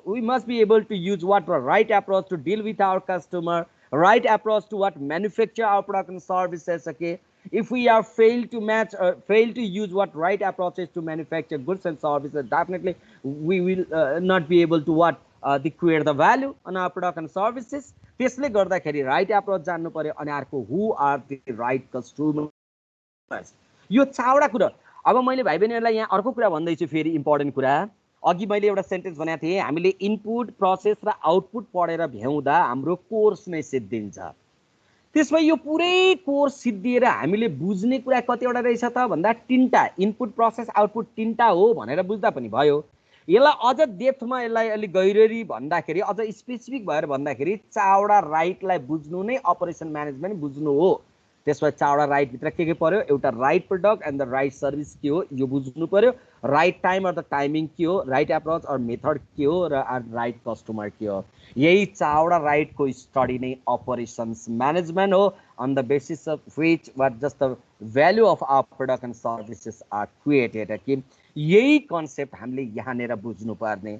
we must be able to use what the right approach to deal with our customer, right approach to what manufacture our product and services. Okay, if we are fail to use what right approaches to manufacture goods and services, definitely we will not be able to create the value on our product and services. त्यसले गर्दाखेरि right approach जान्नु पर्यो। अनि अर्को हु are the right customers. यो 4 वटा कुरा। अब मैले भाइ बहिनीहरूलाई यहाँ अर्को कुरा भन्दैछु, फेरि इम्पोर्टेन्ट कुरा। अघि मैले एउटा सेन्टेन्स भनेको थिएँ, हामीले इनपुट प्रोसेस र आउटपुट पढेर भ्याउँदा हाम्रो कोर्स नै सिद्धिन्छ। त्यसमा यो पुरै कोर्स सिद्धिएर हामीले बुझ्ने कुरा कतिवटा रहेछ त भन्दा 3टा, इनपुट प्रोसेस आउटपुट 3टा हो भनेर बुझ्दा पनि भयो। यसलाई अझ डेप्थमा यसलाई अलिक गहिररी भन्दाखेरि, अझ स्पेसिफिक भएर भन्दाखेरि 4 वटा राइटलाई बुझ्नु नै अपरेसन म्यानेजमेन्ट बुझ्नु हो। त्यसमा 4 वटा राइट भित्र के पर्यो? एउटा right product and the right service के हो यो बुझ्नु पर्यो, right time or the timing के हो, राइट अप्रोच अर मेथड के हो, र राइट कस्टमर के हो। यही 4 वटा राइटको स्टडी नै अपरेसन्स म्यानेजमेन्ट हो, on the basis of which what just the value of our product and services are created. कि यही कन्सेप्ट हामीले यहाँनिर बुझ्नुपर्ने।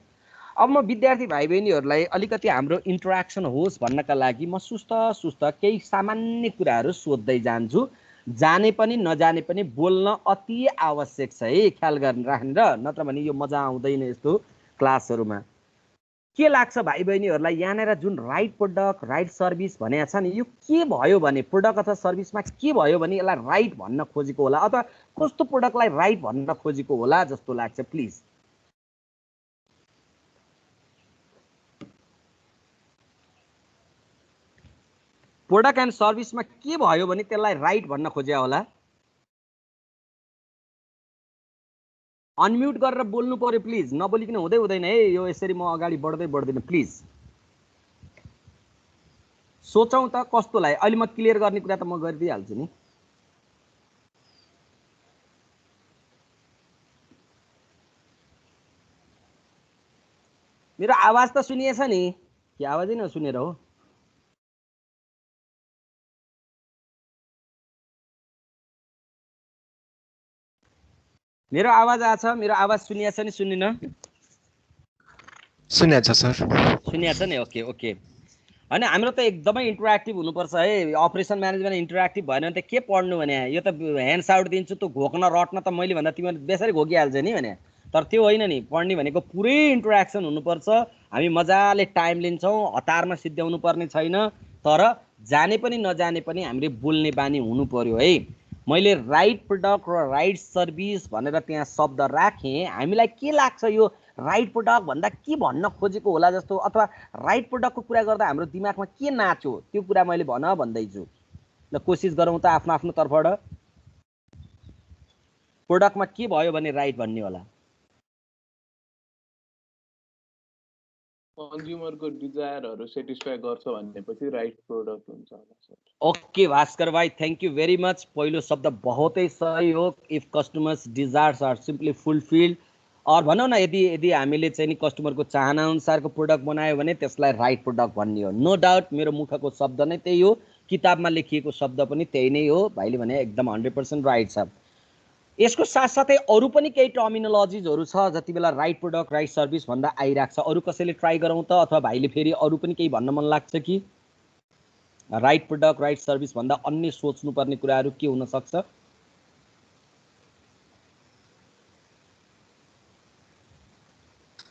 अब म विद्यार्थी भाइ बहिनीहरूलाई अलिकति हाम्रो इन्टरेक्सन होस् भन्नका लागि म सुस्त केही सामान्य कुराहरू सोध्दै जान्छु। जाने पनि नजाने पनि बोल्न अति आवश्यक छ है, ख्याल राखेर, नत्र भने यो मजा आउँदैन यस्तो क्लासहरूमा। के लाग्छ भाइ बहिनीहरूलाई यहाँनिर जुन राइट प्रोडक्ट राइट सर्भिस भनेको छ नि, यो के भयो भने प्रोडक्ट अथवा सर्भिसमा के भयो भने यसलाई राइट भन्न खोजेको होला, अथवा कस्तो प्रोडक्टलाई राइट भन्न खोजेको होला जस्तो लाग्छ? प्लिज प्रोडक्ट एन्ड सर्भिसमा के भयो भने त्यसलाई राइट भन्न खोज्या होला? अनम्युट गरेर बोल्नु पर्यो प्लिज, नबोलिकन हुँदैन है। यो यसरी म अगाडि बढ्दैन प्लिज। सोचौँ त कस्तो लाग्यो। अहिले म क्लियर गर्ने कुरा त म गरिदिइहाल्छु नि। मेरो आवाज त सुनिएछ नि कि आवाजै नसुनेर हो? मेरो आवाज आछ? मेरो आवाज सुनिएछ नि सुनिन? सुनिएछ सर। सुनिएछ नि? Okay okay. होइन हाम्रो त एकदमै इन्टरेक्टिभ हुनुपर्छ है। अपरेसन म्यानेजमेन्ट इन्टरेक्टिभ भएन भने त के पढ्नु भने, यो त ह्यान्ड्स आउट दिन्छु त घोक्न रट्न त मैले भन्दा तिमीहरू बेसरी घोकिहाल्छ नि भने। तर त्यो होइन नि, पढ्ने भनेको पुरै इन्टरेक्सन हुनुपर्छ। हामी मजाले टाइम लिन्छौँ, हतारमा सिद्ध्याउनु पर्ने छैन। तर जाने पनि नजाने पनि हामीले बोल्ने बानी हुनु पर्यो है। मैले राइट प्रडक्ट र राइट सर्भिस भनेर त्यहाँ शब्द राखेँ। हामीलाई के लाग्छ यो राइट प्रडक्ट भन्दा के भन्न खोजेको होला जस्तो, अथवा राइट प्रडक्टको कुरा गर्दा हाम्रो दिमागमा के नाच्यो त्यो कुरा मैले भन्दैछु। ल कोसिस गरौँ त आफ्नो आफ्नो तर्फबाट। प्रोडक्टमा के भयो भने राइट भन्ने होला? कन्ज्युमरको डिजायरहरू सेटिस्फाई गर्छ भनेपछि राइट प्रोडक्ट हुन्छ होला सर। ओके भास्कर भाइ, थ्याङ्क यू भेरी मच। पहिलो शब्द बहुतै सही हो। If customers desires are simply fulfilled, or भनौँ न यदि हामीले चाहिँ नि कस्टमरको चाहना अनुसारको प्रोडक्ट बनायो भने त्यसलाई राइट प्रोडक्ट भन्ने हो। नो डाउट मेरो मुखको शब्द नै त्यही हो, किताबमा लेखिएको शब्द पनि त्यही नै हो। भाइले भने एकदम 100% राइट छ। यसको साथसाथै अरू पनि केही टर्मिनोलोजिजहरू छ जति बेला राइट प्रोडक्ट राइट सर्भिस भन्दा आइरहेको छ। अरू कसैले ट्राई गरौँ त, अथवा भाइले फेरि अरू पनि केही भन्न मन लाग्छ कि? राइट प्रोडक्ट राइट सर्भिस भन्दा अन्य सोच्नुपर्ने कुराहरू के हुन सक्छ?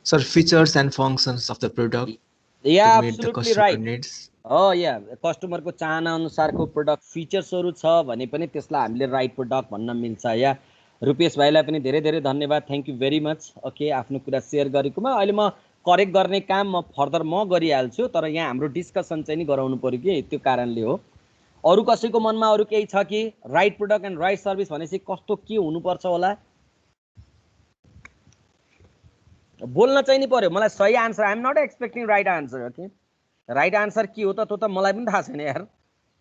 Sir, features and functions of the product Yeah, to meet the absolutely customer right. needs. हो या कस्टमरको चाहना अनुसारको प्रोडक्ट फिचर्सहरू छ भने पनि त्यसलाई हामीले राइट प्रोडक्ट भन्न मिल्छ। या रुपेश भाइलाई पनि धेरै धेरै धन्यवाद, thank you very much. Okay, आफ्नो कुरा सेयर गरेकोमा। अहिले म करेक्ट गर्ने काम म फर्दर म गरिहाल्छु, तर यहाँ हाम्रो डिस्कसन चाहिँ नि गराउनु पर्यो कि, त्यो कारणले हो। अरू कसैको मनमा अरू केही छ कि? Right product and right service भनेपछि कस्तो के हुनुपर्छ होला? बोल्न चाहिँ नि पर्यो। मलाई सही answer, I am not expecting right answer. Okay, right answer के हो त त्यो त मलाई पनि थाहा छैन यार।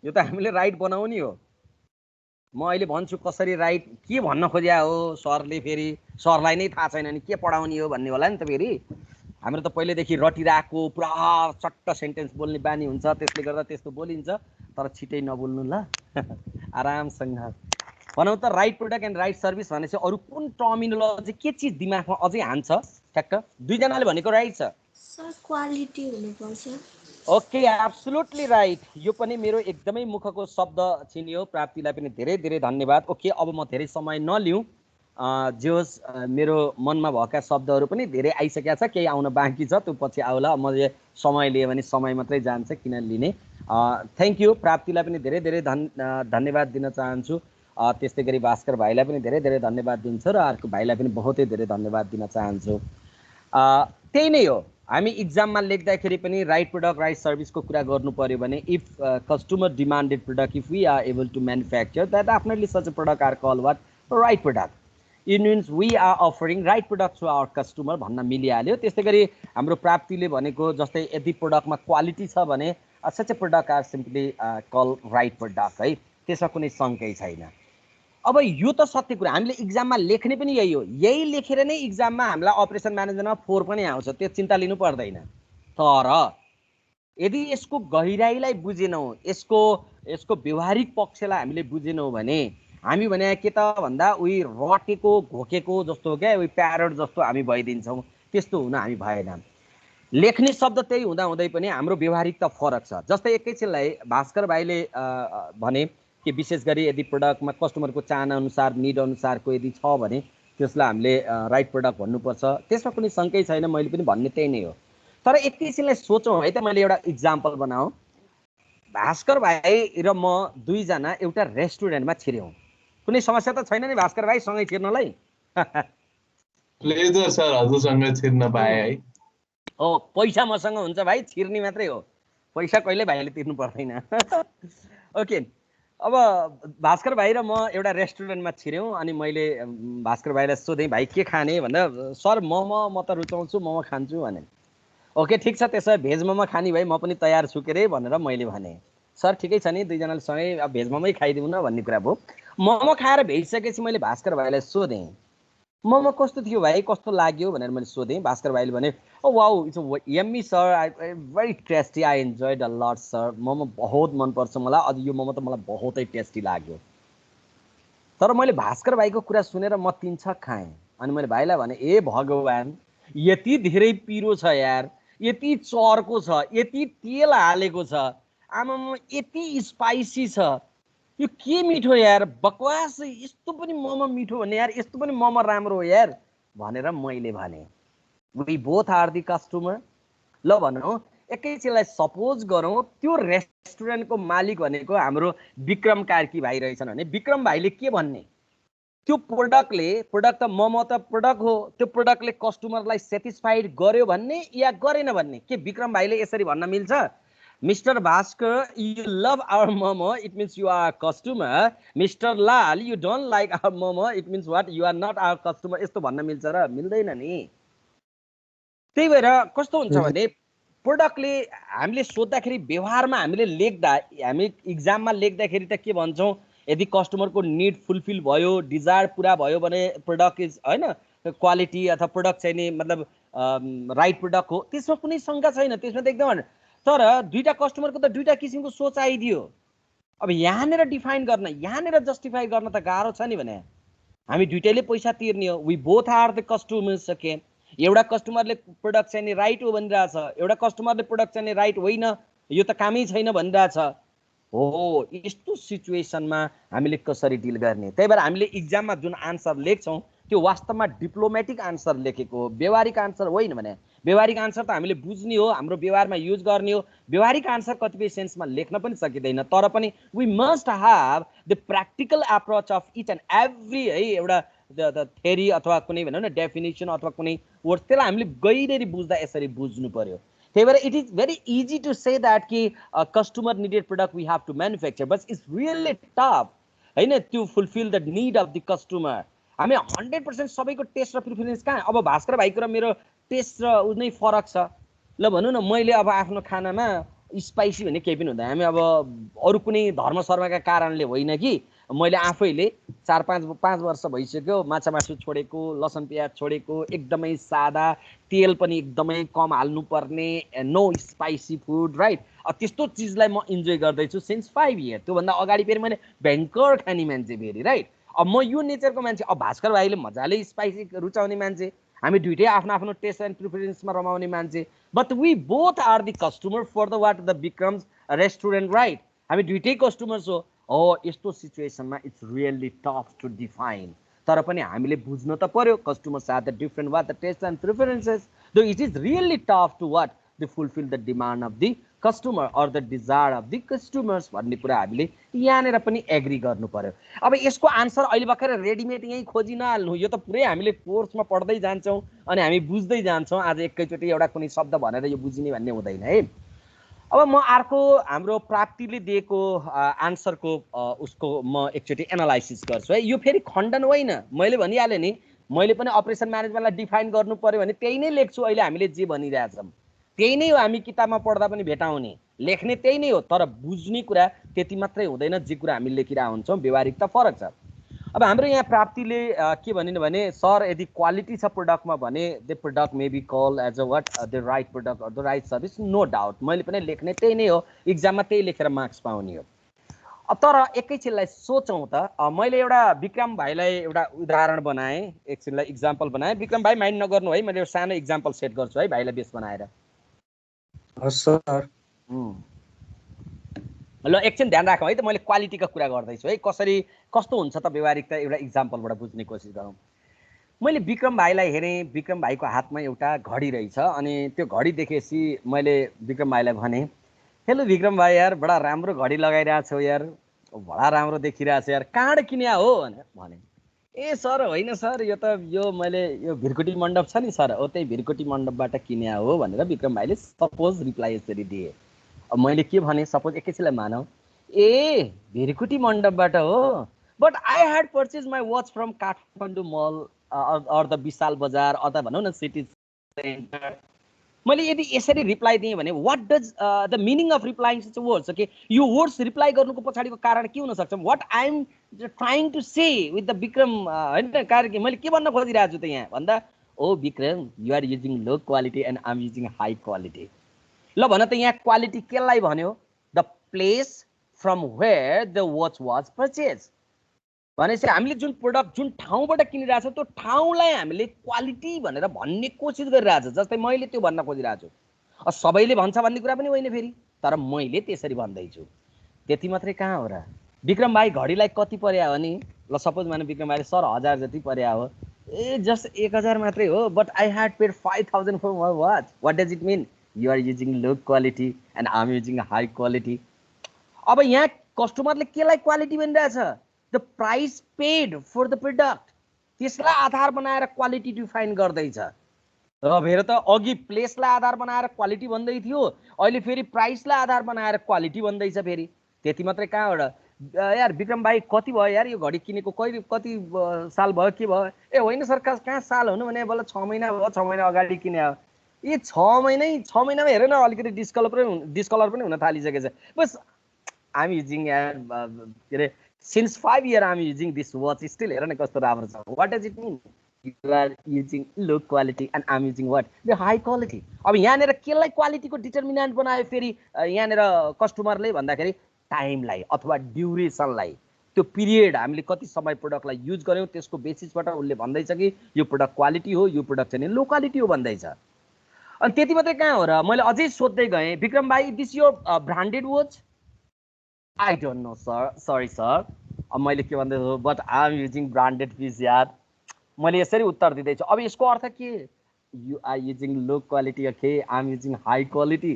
यो त हामीले राइट बनाउने हो। म अहिले भन्छु कसरी राइट, के भन्न खोज्या हो सरले, फेरि सरलाई नै थाहा छैन नि के पढाउने हो भन्ने होला नि त। फेरि हाम्रो त पहिलेदेखि रटिरहेको पुरा चट्ट सेन्टेन्स बोल्ने बानी हुन्छ, त्यसले गर्दा त्यस्तो बोलिन्छ। तर छिटै नबोल्नु ल, आरामसँग भनौँ त। Right product and right service भनेपछि अरू कुन टर्मिनोलोजी, के चिज दिमागमा अझै हान्छ ठ्याक्क? दुईजनाले भनेको राइट छ सर। क्वालिटी हुनुपर्छ। Okay, absolutely right. यो पनि मेरो एकदमै मुखको शब्द चिनियो। प्राप्तिलाई पनि धेरै धेरै धन्यवाद। ओके, अब म धेरै समय नलिउँ। जे होस्, मेरो मनमा भएका शब्दहरू पनि धेरै आइसकेका छ, केही आउन बाँकी छ, त्यो पछि आउला। मैले समय लिएँ भने समय मात्रै जान्छ, किन लिने। Thank you. प्राप्तिलाई पनि धेरै धेरै धन्यवाद दिन चाहन्छु। त्यस्तै गरी भास्कर भाइलाई पनि धेरै धेरै धन्यवाद दिन्छु, र अर्को भाइलाई पनि बहुतै धेरै धन्यवाद दिन चाहन्छु। त्यही नै हो, हामी इक्जाममा लेख्दाखेरि पनि राइट प्रोडक्ट राइट सर्भिसको कुरा गर्नु पर्यो भने, if customer demanded product, if we are able to manufacture that, definitely such a product are call what? Right product. It means we are offering right product to our customer भन्न मिलिहाल्यो। त्यस्तै गरी हाम्रो प्राप्तिले भनेको जस्तै यदि प्रोडक्टमा क्वालिटी छ भने such a product are simply call right product है, त्यसमा कुनै शङ्कै छैन। अब यो त सत्य कुरा, हामीले इक्जाममा लेख्ने पनि यही हो। यही लेखेर नै इक्जाममा हामीलाई अपरेसन म्यानेजमेन्टमा 4 पनि आउँछ, त्यो चिन्ता लिनु पर्दैन। तर यदि यसको गहिराईलाई बुझेनौँ, यसको व्यवहारिक पक्षलाई हामीले बुझेनौँ भने हामी भने के त भन्दा उही रटेको घोकेको जस्तो हो क्या, उही प्यारट जस्तो हामी भइदिन्छौँ। त्यस्तो हुन हामी भएन। लेख्ने शब्द त्यही हुँदा हुँदै पनि हाम्रो व्यवहारिकता फरक छ। जस्तै एकैछिनलाई भास्कर भाइले भने कि विशेष गरी यदि प्रोडक्टमा कस्टमरको चाहना अनुसार, निड अनुसारको यदि छ भने त्यसलाई हामीले राइट प्रोडक्ट भन्नुपर्छ, त्यसमा कुनै शङ्कै छैन। मैले पनि भन्ने त्यही नै हो। तर एकैछिनलाई सोचौँ है त, मैले एउटा इक्जाम्पल बनाऊँ। भास्कर भाइ र म दुईजना एउटा रेस्टुरेन्टमा छिर्यौँ। कुनै समस्या त छैन नि भास्कर भाइ सँगै छिर्नलाई? प्लेजर सर, हजुरसँग छिर्न पाए है। हो, पैसा मसँग हुन्छ भाइ, छिर्ने मात्रै हो, पैसा कहिले भाइले तिर्नु पर्दैन। ओके, अब भास्कर भाइ र म एउटा रेस्टुरेन्टमा छिर्यौँ। अनि मैले भास्कर भाइलाई सोधेँ, भाइ के खाने भन्दा, सर मोमो म त रुचाउँछु, मोमो खान्छु भने। ओके ठिक छ, त्यसो भए भेज मोमो खाने भए म पनि तयार छु के रे भनेर मैले भने। सर ठिकै छ नि, दुईजनाले सँगै अब भेज मोमै खाइदिउँ न भन्ने कुरा भयो। मोमो खाएर भइसकेपछि मैले भास्कर भाइलाई सोधेँ मोमो कस्तो थियो भाइ, कस्तो लाग्यो भनेर मैले सोधेँ। भास्कर भाइले भने oh wow it's yummy sir, I very tasty, I enjoyed a lot sir, momo बहुत मनपर्छ मलाई, अझ यो मोमो त मलाई बहुतै टेस्टी लाग्यो। तर मैले भास्कर भाइको कुरा सुनेर म 3 छक खाएँ। अनि मैले भाइलाई भने ए भगवान् यति धेरै पिरो छ यार, यति चर्को छ, यति तेल हालेको छ, आमामा यति स्पाइसी छ, यो के मिठो यार, बकवास, यस्तो पनि मोमो मिठो भन्ने यार, यस्तो पनि मोमो राम्रो हो यार भनेर मैले भने। We both are the customer. ल भनौँ एकैछिनलाई सपोज गरौँ त्यो रेस्टुरेन्टको मालिक भनेको हाम्रो विक्रम कार्की भाइ रहेछन् भने विक्रम भाइले के भन्ने, त्यो प्रोडक्ट त मोमो त प्रोडक्ट हो, त्यो प्रोडक्टले कस्टमरलाई सेटिस्फाइड गर्यो भन्ने या गरेन भन्ने, के विक्रम भाइले यसरी भन्न मिल्छ mister Bhaskar you love our momo it means you are a customer, Mr. Lal you don't like our momo it means what you are not our customer, यस्तो भन्न मिल्छ र मिल्दैन नि। त्यही भएर कस्तो हुन्छ भने प्रोडक्टले हामीले सोध्दाखेरि व्यवहारमा हामीले लेख्दा, हामी इक्जाममा लेख्दाखेरि त के भन्छौँ, यदि कस्टमरको निड फुलफिल भयो, डिजायर पुरा भयो भने प्रोडक्ट इज हैन क्वालिटी अथवा प्रोडक्ट चाहिँ नि मतलब राइट प्रोडक्ट हो, त्यसमा कुनै शङ्का छैन, त्यसमा त एकदम। तर दुईटा कस्टमरको त दुईटा किसिमको सोच आइदियो। अब यहाँनिर डिफाइन गर्न, यहाँनिर जस्टिफाई गर्न त गाह्रो छ नि भने हामी दुईटैले पैसा तिर्ने हो, we both are the customers. Okay एउटा कस्टमरले प्रोडक्ट चाहिँ नि राइट हो भनिरहेछ, एउटा कस्टमरले प्रोडक्ट चाहिँ नि राइट होइन, यो त कामै छैन भनिरहेछ हो। यस्तो सिचुएसनमा हामीले कसरी डिल गर्ने? त्यही भएर हामीले इक्जाममा जुन आन्सर लेख्छौँ त्यो वास्तवमा डिप्लोमेटिक आन्सर लेखेको हो, व्यवहारिक आन्सर होइन भने। व्यवहारिक आन्सर त हामीले बुझ्ने हो, हाम्रो व्यवहारमा युज गर्ने हो। व्यवहारिक आन्सर कतिपय सेन्समा लेख्न पनि सकिँदैन, तर पनि we must have the practical approach of each and every है एउटा थ्योरी अथवा कुनै भनौँ न डेफिनेसन अथवा कुनै वर्ड, त्यसलाई हामीले गहिररी बुझ्दा यसरी बुझ्नु पर्यो। त्यही भएर it is very easy to say that कि customer needed product we have to manufacture, but it's really tough होइन to fulfil the need of the customer. हामी 100% सबैको टेस्ट र प्रिफरेन्स कहाँ? अब भास्कर भाइको र मेरो टेस्ट र उ नै फरक छ। ल भनौँ न मैले अब आफ्नो खानामा स्पाइसी भन्ने केही पनि हुँदैन, हामी अब अरू कुनै धर्म सर्मका कारणले होइन कि मैले आफैले 4-5 वर्ष भइसक्यो माछा मासु छोडेको, लसन प्याज छोडेको, एकदमै सादा, तेल पनि एकदमै कम हाल्नुपर्ने, नो स्पाइसी फुड राइट। त्यस्तो चिजलाई म इन्जोय गर्दैछु सिन्स 5 इयर। त्योभन्दा अगाडि फेरि मैले भयङ्कर खाने मान्छे फेरि राइट। अब म यो नेचरको मान्छे, अब भास्कर भाइले मजाले स्पाइसी रुचाउने मान्छे, हामी दुइटै आफ्नो आफ्नो टेस्ट एन्ड प्रिफरेन्समा रमाउने मान्छे, but we both are the customer for the what the Vikram's restaurant right. हामी दुइटै कस्टमर्स हो। यस्तो सिचुएसनमा it's really tough to define, तर पनि हामीले बुझ्नु त पर्यो customers are the different what the taste and preferences, though it is really tough to what the fulfil the demand of the customer or the desire of the customers भन्ने कुरा हामीले यहाँनिर पनि एग्री गर्नु पर्यो। अब यसको आन्सर अहिले भर्खर रेडिमेड यहीँ खोजि नहाल्नु, यो त पुरै हामीले कोर्समा पढ्दै जान्छौँ अनि हामी बुझ्दै जान्छौँ। आज एकैचोटि एउटा कुनै शब्द भनेर यो बुझिने भन्ने हुँदैन है। अब म अर्को हाम्रो प्राप्तिले दिएको आन्सरको उसको म एकचोटि एनालाइसिस गर्छु है। यो फेरि खण्डन होइन, मैले भनिहालेँ नि, मैले पनि अपरेसन म्यानेजमेन्टलाई डिफाइन गर्नु पर्यो भने त्यही नै लेख्छु। अहिले हामीले जे भनिरहेछौँ त्यही नै हो, हामी किताबमा पढ्दा पनि भेटाउने, लेख्ने त्यही नै हो, तर बुझ्ने कुरा त्यति मात्रै हुँदैन जे कुरा हामी लेखिरहेको हुन्छौँ, व्यवहारिकता फरक छ। अब हाम्रो यहाँ प्राप्तिले के भनिनु भने सर यदि क्वालिटी छ प्रोडक्टमा भने the product may be call as a what the right product or the right service, no doubt मैले पनि लेख्ने त्यही नै हो, इक्जाममा त्यही लेखेर मार्क्स पाउने हो। तर एकैछिनलाई सोचौँ त, मैले एउटा विक्रम भाइलाई एउटा उदाहरण बनाएँ, एकछिनलाई इक्जाम्पल बनाएँ। विक्रम भाइ माइन्ड नगर्नु है, मैले एउटा सानो इक्जाम्पल सेट गर्छु है भाइलाई बेस बनाएर। सर ल एकछिन ध्यान राखौँ है त, मैले क्वालिटीको कुरा गर्दैछु है, कसरी कस्तो हुन्छ त व्यवहारिकता एउटा इक्जाम्पलबाट बुझ्ने कोसिस गरौँ। मैले विक्रम भाइलाई हेरेँ, विक्रम भाइको हातमा एउटा घडी रहेछ, अनि त्यो घडी देखेपछि मैले विक्रम भाइलाई भने हेलो विक्रम भाइ यार बडा राम्रो घडी लगाइरहेको छौ यार, बडा राम्रो देखिरहेको छ यार, कहाँबाट किन्या हो भनेर भने। ए सर होइन सर यो त यो मैले यो भिरकुटी मण्डप छ नि सर, हो त्यही भिरकुटी मण्डपबाट किन्या हो भनेर विक्रम भाइले सपोज रिप्लाई यसरी दिए। अब मैले के भने, सपोज एकैछिनलाई मानौ, ए भिरकुटी मण्डपबाट हो, but I had purchase my watch from Kathmandu mall or the Bishal Bazar अथवा भनौँ न सिटी सेन्टर। मैले यदि यसरी रिप्लाई दिएँ भने what does the meaning of replying such words okay यो वर्ड्स रिप्लाई गर्नुको पछाडिको कारण के हुन सक्छ what I am trying to say with the Vikram हैन कारण के मैले के भन्न खोजिरहेको छु त यहाँ भन्दा oh Vikram you are using low quality and I am using high quality ल भन त यहाँ क्वालिटी केलाई भन्यो the place from where the watch was purchase भनेपछि हामीले जुन प्रोडक्ट जुन ठाउँबाट किनिरहेछ त्यो ठाउँलाई हामीले क्वालिटी भनेर भन्ने कोसिस गरिरहेछ जस्तै मैले त्यो भन्न खोजिरहेको छु सबैले भन्छ भन्ने कुरा पनि होइन फेरि तर मैले त्यसरी भन्दैछु त्यति मात्रै कहाँ हो र विक्रम भाइ घडीलाई कति पर्या हो नि ल सपोज माने विक्रम भाइले सर 1000 जति पर्या हो ए जस्ट 1000 मात्रै हो but I had paid 5000 for my watch what does it mean you are using low quality and I am using high quality अब यहाँ कस्टमरले केलाई क्वालिटी भनिरहेछ the price paid for the product त्यसलाई आधार बनाएर क्वालिटी डिफाइन गर्दैछ र फेरि त अघि प्लेसलाई आधार बनाएर क्वालिटी भन्दै थियो अहिले फेरि प्राइसलाई आधार बनाएर क्वालिटी भन्दैछ फेरि त्यति मात्रै कहाँबाट यार विक्रम भाइ कति भयो यार यो घडी किनेको कति साल भयो के भयो ए होइन सर कहाँ साल हुनु भने बल्ल 6 महिना भयो 6 महिना अगाडि किने हो ए 6 महिनामा हेर न अलिकति डिस्कलर पनि हुन थालिसकेछ बस आई एम युजिङ के अरे since 5 years I'm using this watch still हेर न कस्तो राम्रो छ what does it mean you are using low quality and I'm using what the high quality अब यहाँनेर केलाई क्वालिटीको डिटर्मिनेन्ट बनायो फेरि यहाँनेर कस्टमरले भन्दाखेरि टाइमलाई अथवा ड्युरेसनलाई त्यो पिरियड हामीले कति समय प्रोडक्टलाई युज गर्यौं त्यसको बेसिसबाट उले भन्दैछ कि यो प्रोडक्ट क्वालिटी हो यो प्रोडक्ट चाहिँ लो क्वालिटी हो भन्दैछ अनि त्यति मात्रै कहाँ हो र मैले अझै सोध्दै गएँ विक्रम भाइ दिस यो branded watch I don't know, sir. Sorry, sir. अब मैले के भन्दैछु but I am using branded piece यार मैले यसरी उत्तर दिँदैछु अब यसको अर्थ के you are using low quality okay I am using high quality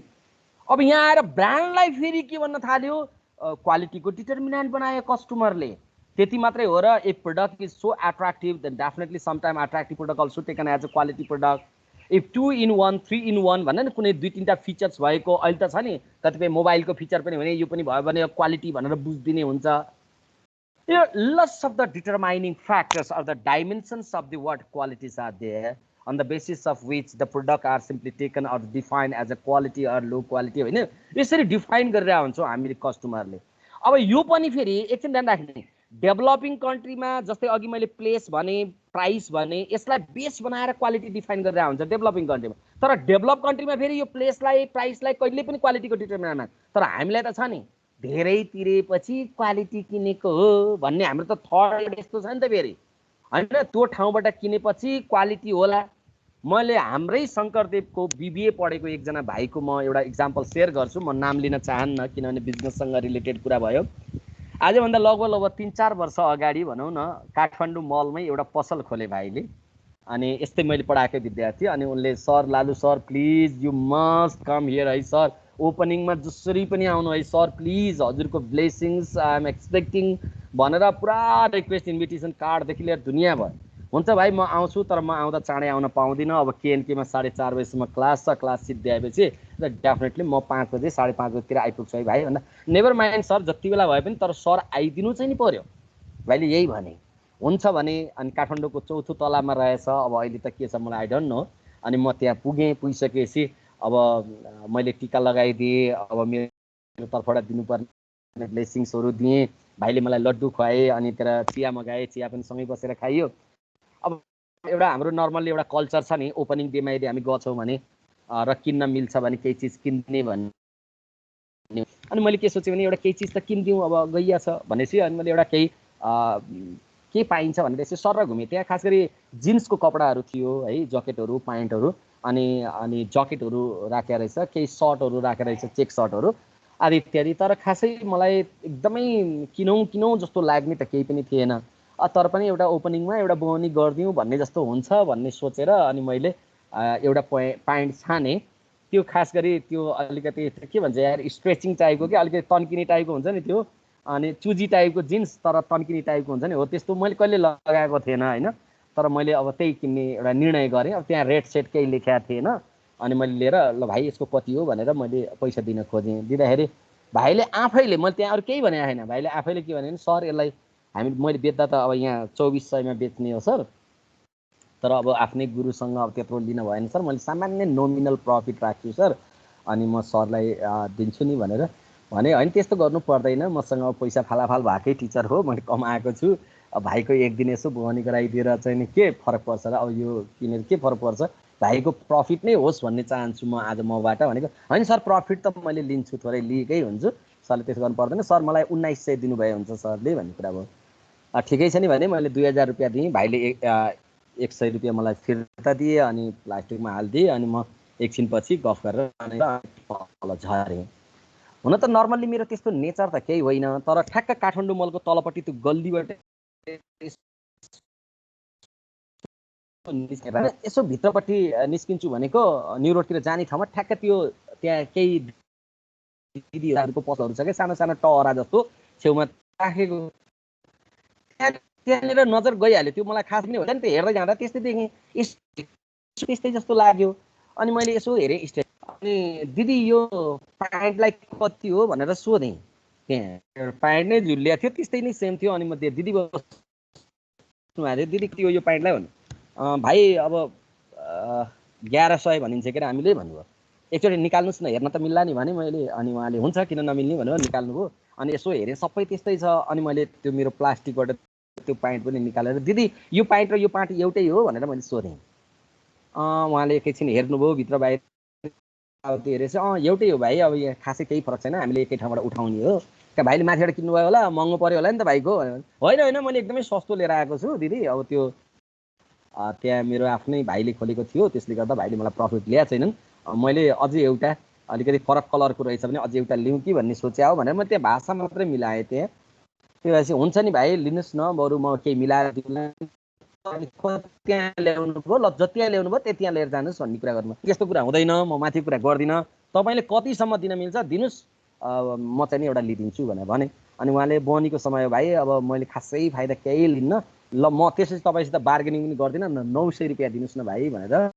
अब यहाँ आएर ब्रान्डलाई फेरि के भन्न थाल्यो क्वालिटीको डिटर्मिनेन्ट बनायो कस्टमरले त्यति मात्रै हो र if product is so attractive then definitely sometime attractive product also taken as a quality product if 2 in 1 3 in 1 भन्ने कुनै दुई तीनटा फिचर्स भएको अहिले त छ नि कतिपय मोबाइलको फिचर पनि भने यो पनि भयो भने क्वालिटी भनेर बुझ्दिने हुन्छ यो lots of the determining factors or the dimensions of the what qualities are there on the basis of which the product are simply taken or defined as a quality or low quality हैन यसरी define गरेर हुन्छौ हामीले कस्टमरले अब यो पनि फेरि एकछिन ध्यान राख्नु डेभलपिङ कन्ट्रीमा जस्तै अघि मैले प्लेस भने प्राइस भने यसलाई बेस बनाएर क्वालिटी डिफाइन गरेर हुन्छ डेभलपिङ कन्ट्रीमा तर डेभलप कन्ट्रीमा फेरि यो प्लेसलाई प्राइसलाई कहिले पनि क्वालिटीको डिटर्मिनेन्ट तर हामीलाई त छ नि धेरै तिरेपछि क्वालिटी किनेको हो भन्ने हाम्रो त थर्ड यस्तो छ नि त फेरि हैन त्यो ठाउँबाट किनेपछि क्वालिटी होला मैले हाम्रै शंकरदेवको बीबीए पढेको एकजना भाइको म एउटा एक्जाम्पल शेयर गर्छु म नाम लिन चाहन्न किनभने बिजनेससँग रिलेटेड कुरा भयो आजभन्दा लगभग 3-4 वर्ष अगाडि भनौं न काठमाडौँ मलमै एउटा पसल खोले भाइले अनि यस्तै मैले पढाएको विद्यार्थी अनि उनले सर लालु sir please you must come here है सर ओपनिङमा जसरी पनि आउनु है सर प्लिज हजुरको ब्लेसिङ्स आई एम एक्सपेक्टिङ भनेर पुरा रिक्वेस्ट इन्भिटेसन कार्डदेखि लिएर दुनिया भयो हुन्छ भाइ म आउँछु तर म आउँदा चाँडै आउन पाउँदिनँ अब केएनकेमा 4:30 बजेसम्म क्लास छ क्लास सिद्ध्याएपछि र डेफिनेटली म 5 बजे 5:30 बजेतिर आइपुग्छु है भाइ भन्दा नेभर माइन्ड सर जति बेला भए पनि तर सर आइदिनु चाहिँ नि पर्यो भाइले यही भने हुन्छ भने अनि काठमाडौँको 4थो तलामा रहेछ अब अहिले त के छ मलाई आई डोन्ट नो अनि म त्यहाँ पुगिसकेपछि अब मैले टीका लगाइदिए अब मेरो तर्फबाट दिनुपर्ने ब्लेसिङ्सहरु दिए भाइले मलाई लड्डु खुवाए अनि त्यहाँ चिया मगाए चिया पनि सँगै बसेर खाइयो अब एउटा हाम्रो नर्मली एउटा कल्चर छ नि ओपनिङ डेमा यदि हामी गछौं भने र किन्न मिल्छ भने केही चीज किन्ने भन्ने अनि मैले के सोचे भने एउटा केही चीज त किन्दिउँ अब गइया छ भनेपछि अनि मैले एउटा केही के पाइन्छ भनेर यसो सर घुमे त्यहाँ खास गरी जिन्सको कपडाहरू थियो है ज्याकेटहरू प्यान्टहरू अनि ज्याकेटहरू राखेर रहेछ केही सर्टहरू राखेर रहेछ चेक सर्टहरू आदि इत्यादि तर खासै मलाई एकदमै किनौँ जस्तो लाग्ने त केही पनि थिएन तर पनि एउटा ओपनिङमा एउटा बोनी गर्दिउँ भन्ने जस्तो हुन्छ भन्ने सोचेर अनि मैले एउटा प्यान्ट छाने त्यो खास गरी त्यो अलिकति के भन्छ यार स्ट्रेचिङ टाइपको के अलिकति तन्किने टाइपको हुन्छ नि त्यो अनि चुजी टाइपको जिन्स तर तन्किने टाइपको हुन्छ नि हो त्यस्तो मैले कहिले लगाएको थिएन हैन तर मैले अब त्यही किन्ने एउटा निर्णय गरेँ अब त्यहाँ रेट सेट केही लेखेको थिएन अनि मैले लिएर ल भाइ यसको कति हो भनेर मैले पैसा दिन खोजेँ दिँदाखेरि भाइले आफैले मैले त्यहाँ अरु केही भने छैन भाइले आफैले के भने सर यसलाई हामी मैले बेच्दा त अब यहाँ 2400 मा बेच्ने हो सर तर अब आफ्नै गुरुसँग अब त्यत्रो लिन भएन सर, मैले सामान्य नोमिनल प्रफिट राख्छु सर, अनि म सरलाई दिन्छु नि भनेर भने। होइन त्यस्तो गर्नु पर्दैन, मसँग पैसा फालाफाल भएकै टिचर हो, मैले कमाएको छु, अब भाइको एक दिन यसो बोहनी गराइदिएर चाहिँ नि के फरक पर्छ र, अब यो किनेर के फरक पर्छ, भाइको प्रफिट नै होस् भन्ने चाहन्छु म आज मबाट भनेको। होइन सर प्रफिट त मैले लिन्छु, थोरै लिएकै हुन्छु, सरले त्यसो गर्नु पर्दैन, सर मलाई 1900 दिनुभए हुन्छ सरले भन्ने कुरा भयो। ठिकै छ नि भने मैले 2000 रुपियाँ दिएँ, भाइले 100 रुपियाँ मलाई फिर्ता दिए अनि प्लास्टिकमा हालिदिएँ, अनि म एकछिनपछि गफ गरेर तल झरेँ। हुन त नर्मल्ली मेरो त्यस्तो नेचर त केही होइन, तर ठ्याक्क काठमाडौँ मलको तलपट्टि त्यो गल्लीबाट यसो भित्रपट्टि निस्किन्छु भनेको न्यु रोडतिर जाने ठाउँमा ठ्याक्क त्यो त्यहाँ केही दिदीहरूको पसलहरू छ क्या, सानो सानो टहरा जस्तो छेउमा राखेको, त्यहाँनिर नजर गइहाल्यो, त्यो मलाई खास पनि होइन नि, त्यो हेर्दै जाँदा त्यस्तै देखेँ, त्यस्तै जस्तो लाग्यो। अनि मैले यसो हेरेँ स्टेट, अनि दिदी यो प्यान्टलाई कति हो भनेर सोधेँ, त्यहाँ प्यान्ट नै झुलिएको थियो, त्यस्तै नै सेम थियो। अनि म दिदी बस्नु भएको थियो, दिदी के हो यो प्यान्टलाई भन्नु, भाइ अब 1100 भनिन्छ के हामीले भन्नुभयो, एकचोटि निकाल्नुहोस् न हेर्न त मिल्ला नि भने मैले। अनि उहाँले हुन्छ किन नमिल्ने भनेर निकाल्नुभयो, अनि यसो हेरेँ सबै त्यस्तै छ। अनि मैले त्यो मेरो प्लास्टिकबाट त्यो प्यान्ट पनि निकालेर दिदी यो प्यान्ट र यो प्यान्ट एउटै हो भनेर मैले सोधेँ। उहाँले एकैछिन हेर्नुभयो भित्र बाहिर, अब त्यो हेरेपछि एउटै हो भाइ, अब यहाँ खासै केही फरक छैन, हामीले एकै ठाउँबाट उठाउने हो, क्या भाइले माथिबाट किन्नुभयो होला, महँगो पऱ्यो होला नि त भाइको। होइन होइन मैले एकदमै सस्तो लिएर आएको छु दिदी, अब त्यो त्यहाँ मेरो आफ्नै भाइले खोलेको थियो, त्यसले गर्दा भाइले मलाई प्रफिट ल्याएको छैनन्, मैले अझै एउटा अलिकति फरक कलरको रहेछ भने अझै एउटा लिउँ कि भन्ने सोचे हो भनेर म त्यहाँ भाषा मात्रै मिलाएँ त्यहाँ। त्यो भएपछि हुन्छ नि भाइ लिनुहोस् न, बरु म केही मिलाएर दिउँला, त्यहाँ ल्याउनु भयो ल, जति ल्याउनु भयो त्यहाँ लिएर जानुहोस् भन्ने कुरा गर्नु। त्यस्तो कुरा हुँदैन, म माथि कुरा गर्दिनँ, तपाईँले कतिसम्म दिन मिल्छ दिनुहोस्, म चाहिँ नि एउटा लिइदिन्छु भनेर भने। अनि उहाँले बोनीको समय भाइ अब मैले खासै फाइदा केही लिन्न, ल म त्यसपछि तपाईँसित बार्गेनिङ पनि गर्दिनँ, 900 रुपियाँ दिनुहोस् न भाइ भनेर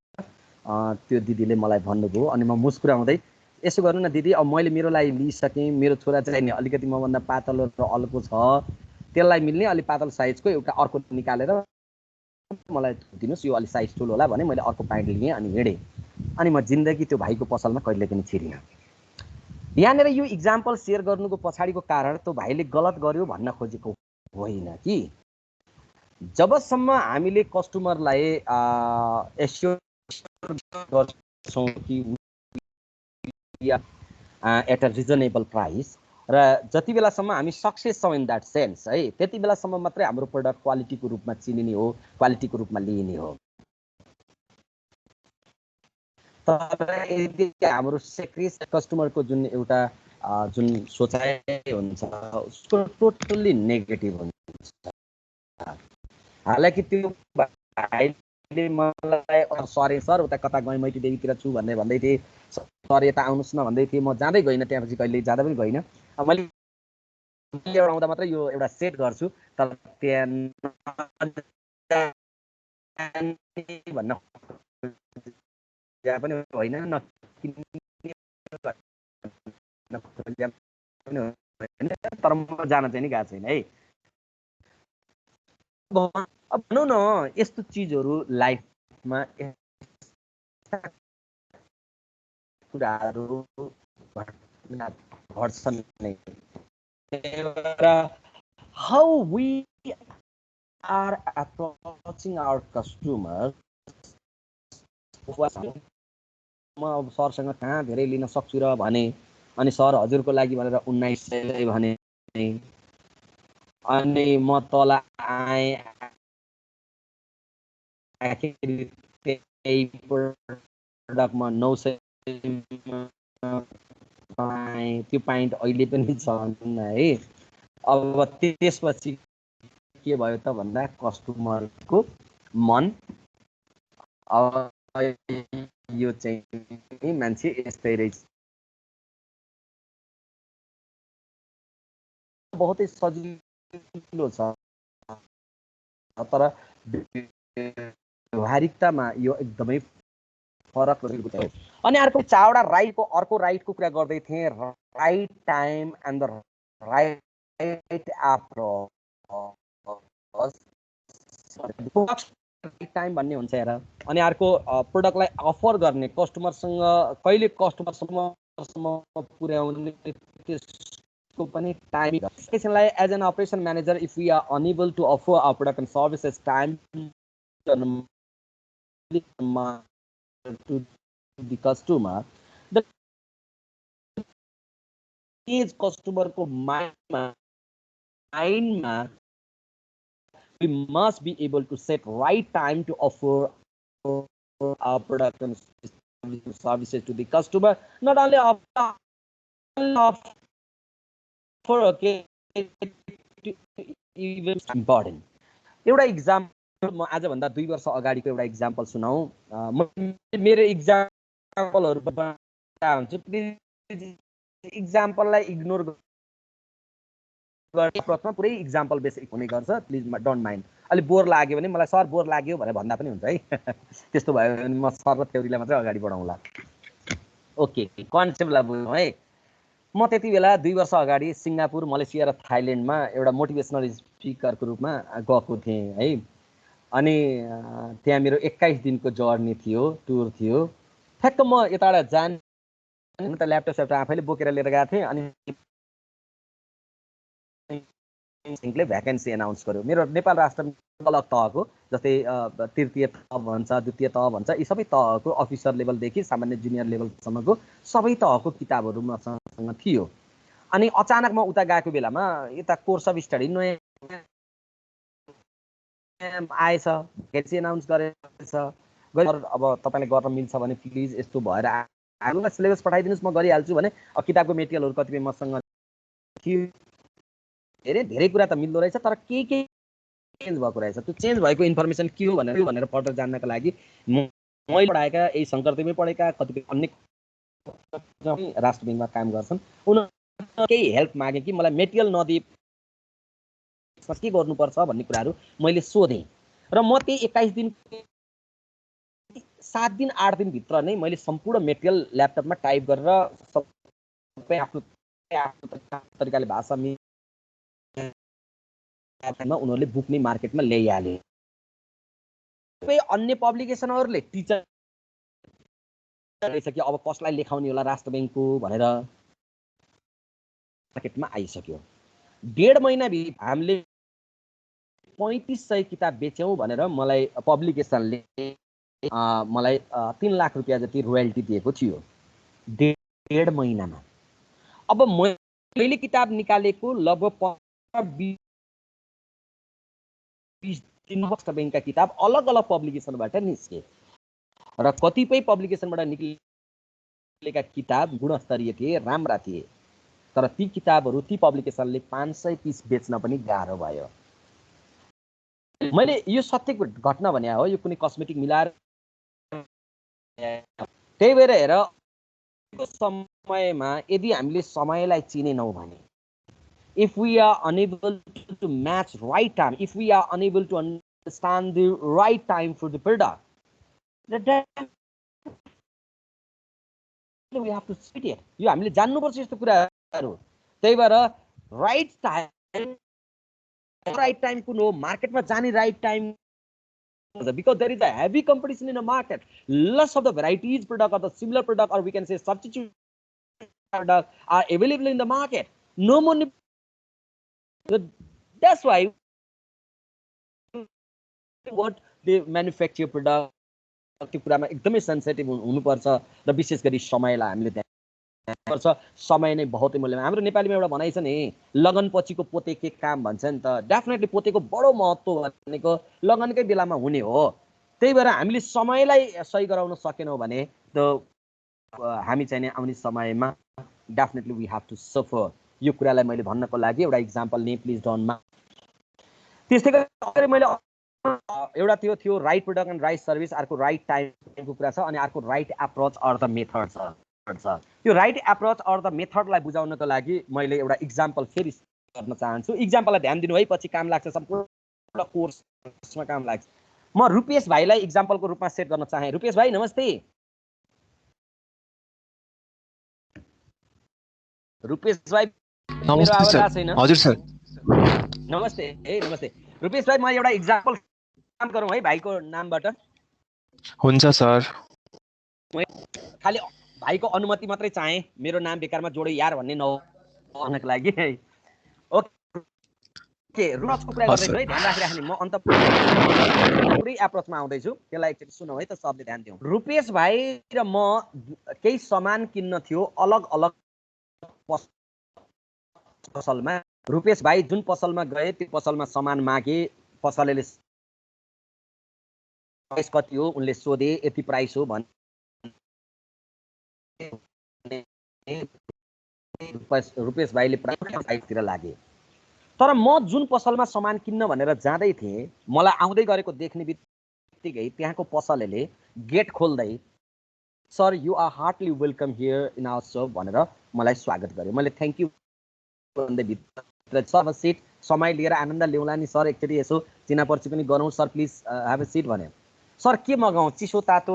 त्यो दिदीले मलाई भन्नुभयो। अनि म मुस्कुराउँदै यसो गर्नु न दिदी, अब मैले मेरो लागि लिइसकेँ, मेरो छोरा चाहिँ नि अलिकति मभन्दा पातलो र अल्को छ, त्यसलाई मिल्ने अलिक पातलो साइजको एउटा अर्को निकालेर मलाई दिनुहोस्, यो अलिक साइज ठुलो होला भने मैले अर्को प्यान्ट लिएँ अनि हिँडेँ। अनि म जिन्दगी त्यो भाइको पसलमा कहिले पनि छिरिनँ। यहाँनिर यो इक्जाम्पल सेयर गर्नुको पछाडिको कारण त्यो भाइले गलत गर्यो भन्न खोजेको होइन कि जबसम्म हामीले कस्टमरलाई एस्योर गर्छौँ कि एट अ रिजनेबल प्राइस, र जति बेलासम्म हामी सक्सेस छौँ इन द्याट सेन्स है, त्यति बेलासम्म मात्रै हाम्रो प्रडक्ट क्वालिटीको रूपमा चिनिने हो, क्वालिटीको रूपमा लिइने हो। तर यदि हाम्रो सेक्रेट कस्टमरको जुन एउटा जुन सोचाइ हुन्छ उसको टोटल्ली नेगेटिभ हुन्छ। हालाकि त्यो भाइले मलाई सरी सर उता कता गएँ मैटी देवीतिर छु भन्दै थिएँ, सर यता आउनुहोस् न भन्दै थिएँ, म जाँदै गइनँ, त्यहाँपछि कहिले जाँदा पनि गइनँ। मैले आउँदा मात्रै यो एउटा सेट गर्छु, तर त्यहाँ भन्न पनि होइन, तर म जान चाहिँ नि गएको छैन है। अब भनौँ न यस्तो चिजहरू लाइफमा कुराहरू घट्छन् नै। How we are approaching our customers, म अब सरसँग कहाँ धेरै लिन सक्छु र भने, अनि सर हजुरको लागि भनेर 1900 भने, अनि म तल आएँ, त्यही प्रडक्टमा 900 पाएँ, त्यो प्यान्ट अहिले पनि छन् है। अब त्यसपछि के भयो त भन्दा कस्टमरको मन अब यो चाहिँ मान्छे यस्तै रहेछ, बहुतै सजिलो छ, तर व्यवहारिकतामा यो एकदमै फरक रहेको छ। अनि अर्को चावडा राइटको अर्को राइटको कुरा गर्दै थिएँ, right time and the right approach. Right time भन्ने हुन्छ हेर। अनि अर्को प्रोडक्टलाई अफर गर्ने, कस्टमरसँग कहिले कस्टमरसम्म पुर्याउने, त्यसको पनि टाइम। त्यसलाई as an operation manager if we are unable to offer our product and services time to the customer, the is customer ko mind ma we must be able to set right time to offer our product and services to the customer. Not only offer, okay, even important. एउटा example म आजभन्दा 2 वर्ष अगाडिको एउटा example सुनाऊ। मेरो इक्जाम्पलहरु हुन्छ, please इक्जाम्पललाई ignore गर्ने प्रश्न पुरै इक्जाम्पल बेसिक हुने गर्छ, प्लिज डोन्ट माइन्ड। अलि बोर लाग्यो भने मलाई सर बोर लाग्यो भनेर भन्दा पनि हुन्छ है। त्यस्तो भयो भने म सर र थ्योरीलाई मात्रै अगाडि बढाउँला। ओके, कन्सेप्टलाई बुझौँ है। म त्यति बेला 2 वर्ष अगाडि सिङ्गापुर, मलेसिया र थाइल्यान्डमा एउटा मोटिभेसनल स्पिकरको रूपमा गएको थिएँ है। अनि त्यहाँ मेरो 21 दिनको जर्नी थियो, टुर थियो। ठ्याक्क म यताबाट जान त ल्यापटप आफैले बोकेर लिएर गएको थिएँ। अनि सिंहले भ्याकेन्सी एनाउन्स गर्यो। मेरो नेपाल राष्ट्र अलग तहको, जस्तै तृतीय तह भन्छ, द्वितीय तह भन्छ, यी सबै तहको अफिसर लेभलदेखि सामान्य जुनियर लेभलसम्मको सबै तहको किताबहरू मसँग थियो। अनि अचानक म उता गएको बेलामा यता कोर्स अफ स्टडी नयाँ आएछ, भ्याकेन्सी एनाउन्स गरेछ। अब तपाईँले गर्न मिल्छ भने प्लिज यस्तो भएर आउनुलाई सिलेबस पठाइदिनुहोस्, म गरिहाल्छु भने किताबको मेटेरियलहरू कतिपय मसँग थियो। धेरै कुरा त मिल्दो रहेछ, तर के चेन्ज भएको रहेछ। त्यो चेन्ज भएको इन्फर्मेसन के हो भनेर फर्दर जान्नको लागि मैले पढाएका, यही शङ्करदेवमै पढेका कतिपय अन्य राष्ट्र ब्याङ्कमा काम गर्छन्, उनीहरूले केही हेल्प मागे कि मलाई मेटेरियल नदिए के गर्नुपर्छ भन्ने कुराहरू मैले सोधेँ। र म त्यही 21 दिन 7 दिन 8 दिन भित्र नै मैले सम्पूर्ण मेटेरियल ल्यापटपमा टाइप गरेर सबै आफ्नो तरिकाले भाषा उनीहरूले बुक नै मार्केटमा ल्याइहाले। अन्य पब्लिकेसनहरूले टिचर रहेछ कि अब कसलाई लेखाउने होला राष्ट्र ब्याङ्कको भनेर मार्केटमा आइसक्यो। 1.5 महिनाभित्र हामीले 3500 किताब बेच्यौँ भनेर मलाई पब्लिकेसनले मलाई 3 लाख रुपियाँ जति रोयल्टी दिएको थियो 1.5 महिनामा। अब मैले किताब निकालेको लगभग 20 दिन राष्ट्र ब्याङ्कका किताब अलग अलग पब्लिकेसनबाट निस्के र कतिपय पब्लिकेसनबाट निक्लेका किताब गुणस्तरीय थिए, राम्रा थिए। तर ती किताबहरू ती पब्लिकेसनले 500 पिस बेच्न पनि गाह्रो भयो। मैले यो सत्य घटना भने हो, यो कुनै कस्मेटिक मिलाएर। त्यही भएर हेर, समयमा यदि हामीले समयलाई चिनेनौँ भने, if we are unable to match right time, if we are unable to understand the right time for the product, then we have to split it. यो हामीले जान्नुपर्छ यस्तो कुराहरू। त्यही भएर राइट टाइम कुन हो, मार्केटमा जाने right time, because there is a heavy competition in the market. Less of the varieties product or the similar product, or we can say substitute product, are available in the market. No more. That's why what they manufacture product त्यो कुरामा एकदमै sensitive हुनुपर्छ र विशेष गरी समयलाई हामीले ध्यान पर्छ। समय नै बहुतै मूल्यवान। हाम्रो नेपालीमा एउटा भनाइ छ नि, लगन पछिको पोते के काम भन्छ नि त। डेफिनेटली पोतेको बडो महत्त्व भनेको लगनकै बेलामा हुने हो। त्यही भएर हामीले समयलाई सही गराउन सकेनौँ भने त हामी चाहिँ नि आउने समयमा definitely we have to suffer. यो कुरालाई मैले भन्नको लागि एउटा इक्जाम्पल नै, प्लिज डोन्ट माइन्ड। त्यस्तै गरी मैले एउटा थियो right product and right service, अर्को राइट टाइमको कुरा छ, अनि अर्को right approach or the method छ। यो राइट एप्रोच अर द मेथडलाई बुझाउनको लागि मैले एउटा इक्जाम्पल फेरि गर्न चाहन्छु। इक्जाम्पललाई ध्यान दिनु है, पछि काम लाग्छ, सम्पूर्ण कोर्समा काम लाग्छ। म रुपेश भाइलाई इक्जाम्पलको रूपमा सेट गर्न चाहे। रुपेश भाइ नमस्ते। रुपेश भाइ मेरो आवाज आएको छैन? हजुर सर, नमस्ते। नमस्ते रुपेश भाइ, म एउटा इक्जाम्पल काम गरौँ है भाइको नामबाट हुन्छ सर। खाली भाइको अनुमति मात्रै चाहे मेरो नाम बेकारमा जोड्यो यार भन्ने नहुनको लागि है ओके रुचको कुरा गर्दैछु है ध्यान राखिराख्ने म अन्त पुरै एप्रोचमा आउँदैछु त्यसलाई एकचोटि सुनौ है त सबले ध्यान दिउँ रुपेश भाइ र म केही सामान किन्न थियो अलग अलग पसलमा रुपेश भाइ जुन पसलमा गए त्यो पसलमा सामान मागे पसलेले प्राइस कति हो उनले सोधे यति प्राइस हो भने रुपेश भाइले प्राइसतिर लागे तर म जुन पसलमा सामान किन्न भनेर जाँदै थिएँ मलाई आउँदै गरेको देख्ने बित्तिकै त्यहाँको पसलेले गेट खोल्दै sir you are heartily welcome here in our shop भनेर मलाई स्वागत गर्यो मैले थ्याङ्क यू भन्दै भित्र सर सिट समय लिएर आनन्द ल्याउला नि सर एकचोटि यसो चिनापर्ची पनि गरौँ sir please have a seat भने सर के मगाउँ चिसो तातो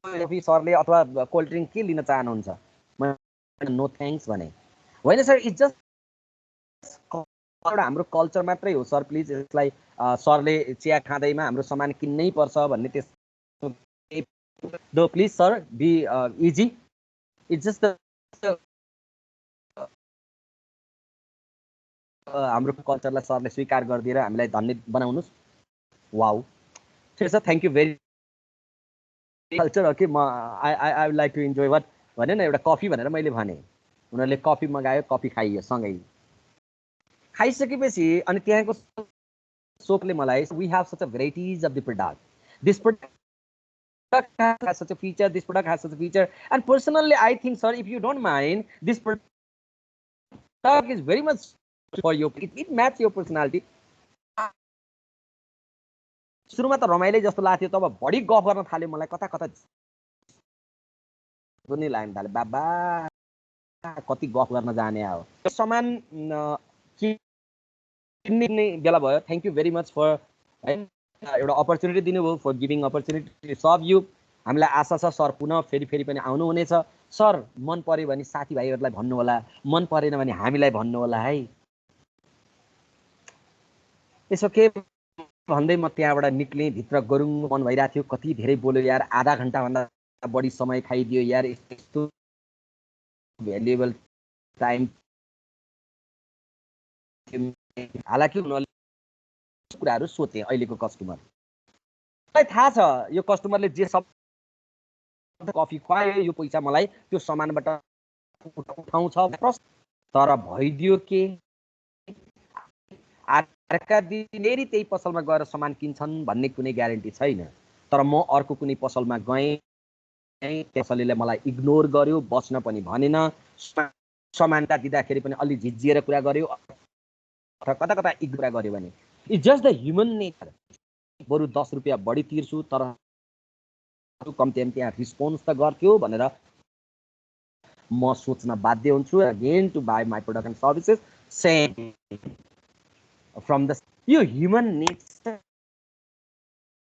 सरले अथवा कोल्ड ड्रिङ्क के लिन चाहनुहुन्छ मैले नो थ्याङ्क्स भने होइन सर इट्स जस्ट एउटा हाम्रो कल्चर मात्रै हो सर प्लिज यसलाई सरले चिया खाँदैमा हाम्रो सामान किन्नै पर्छ भन्ने त्यस्तो do please sir be easy it's just हाम्रो कल्चरलाई सरले स्वीकार गरिदिएर हामीलाई धन्य बनाउनुहोस् वाउ ठिक छ थ्याङ्क यू भेरी कल्चर हो कि म I would like to enjoy what भने न एउटा कफी भनेर मैले भने उनीहरूले कफी मगायो कफी खाइयो सँगै खाइसकेपछि अनि त्यहाँको सोपले मलाई we have such a varieties of the product this product has such a feature, this product has such a feature, and personally I think sir if you don't mind this product is very much for you, it matches your personality. सुरुमा त रमाइलै जस्तो लाग्थ्यो तब बढी गफ गर्न थाल्यो मलाई कता कता पनि लाग्न थाल्यो बाबा कति गफ गर्न जाने हो सामान किन्ने बेला भयो thank you very much for एउटा अपर्च्युनिटी दिनुभयो फर गिभिङ अपर्च्युनिटी सब यु हामीलाई आशा छ सर पुनः फेरि फेरि पनि आउनुहुनेछ सर मन पर्यो भने साथीभाइहरूलाई भन्नु होला मन परेन भने हामीलाई भन्नु होला है यसो के भन्दै म त्यहाँबाट निक्लेँ भित्र गरुङ मन भइरहेको थियो कति धेरै बोल्यो यार आधा घन्टाभन्दा बढी समय खाइदियो यार यस्तो भ्यालुएबल टाइम हालाकि उनीहरूले कुराहरू सोचे अहिलेको कस्टमर मलाई थाहा छ यो कस्टमरले जे सब कफी खुवायो यो पैसा मलाई त्यो सामानबाट उठाउँछ तर भइदियो के अर्का दिनेरी त्यही पसलमा गएर सामान किन्छन् भन्ने कुनै ग्यारेन्टी छैन तर म अर्को कुनै पसलमा गएँ त्यसैले मलाई इग्नोर गर्यो बस्न पनि भनेन समानता दिँदाखेरि पनि अलि झिझिएर कुरा गर्यो अथवा कता कता इग्नोर गर्यो भने it's just the human nature बरु 10 रुपियाँ बढी तिर्छु तर कम्ती त्यहाँ रिस्पोन्स त गर्थ्यो भनेर म सोच्न बाध्य हुन्छु again to buy my product and services same from the यो ह्युमन नेचर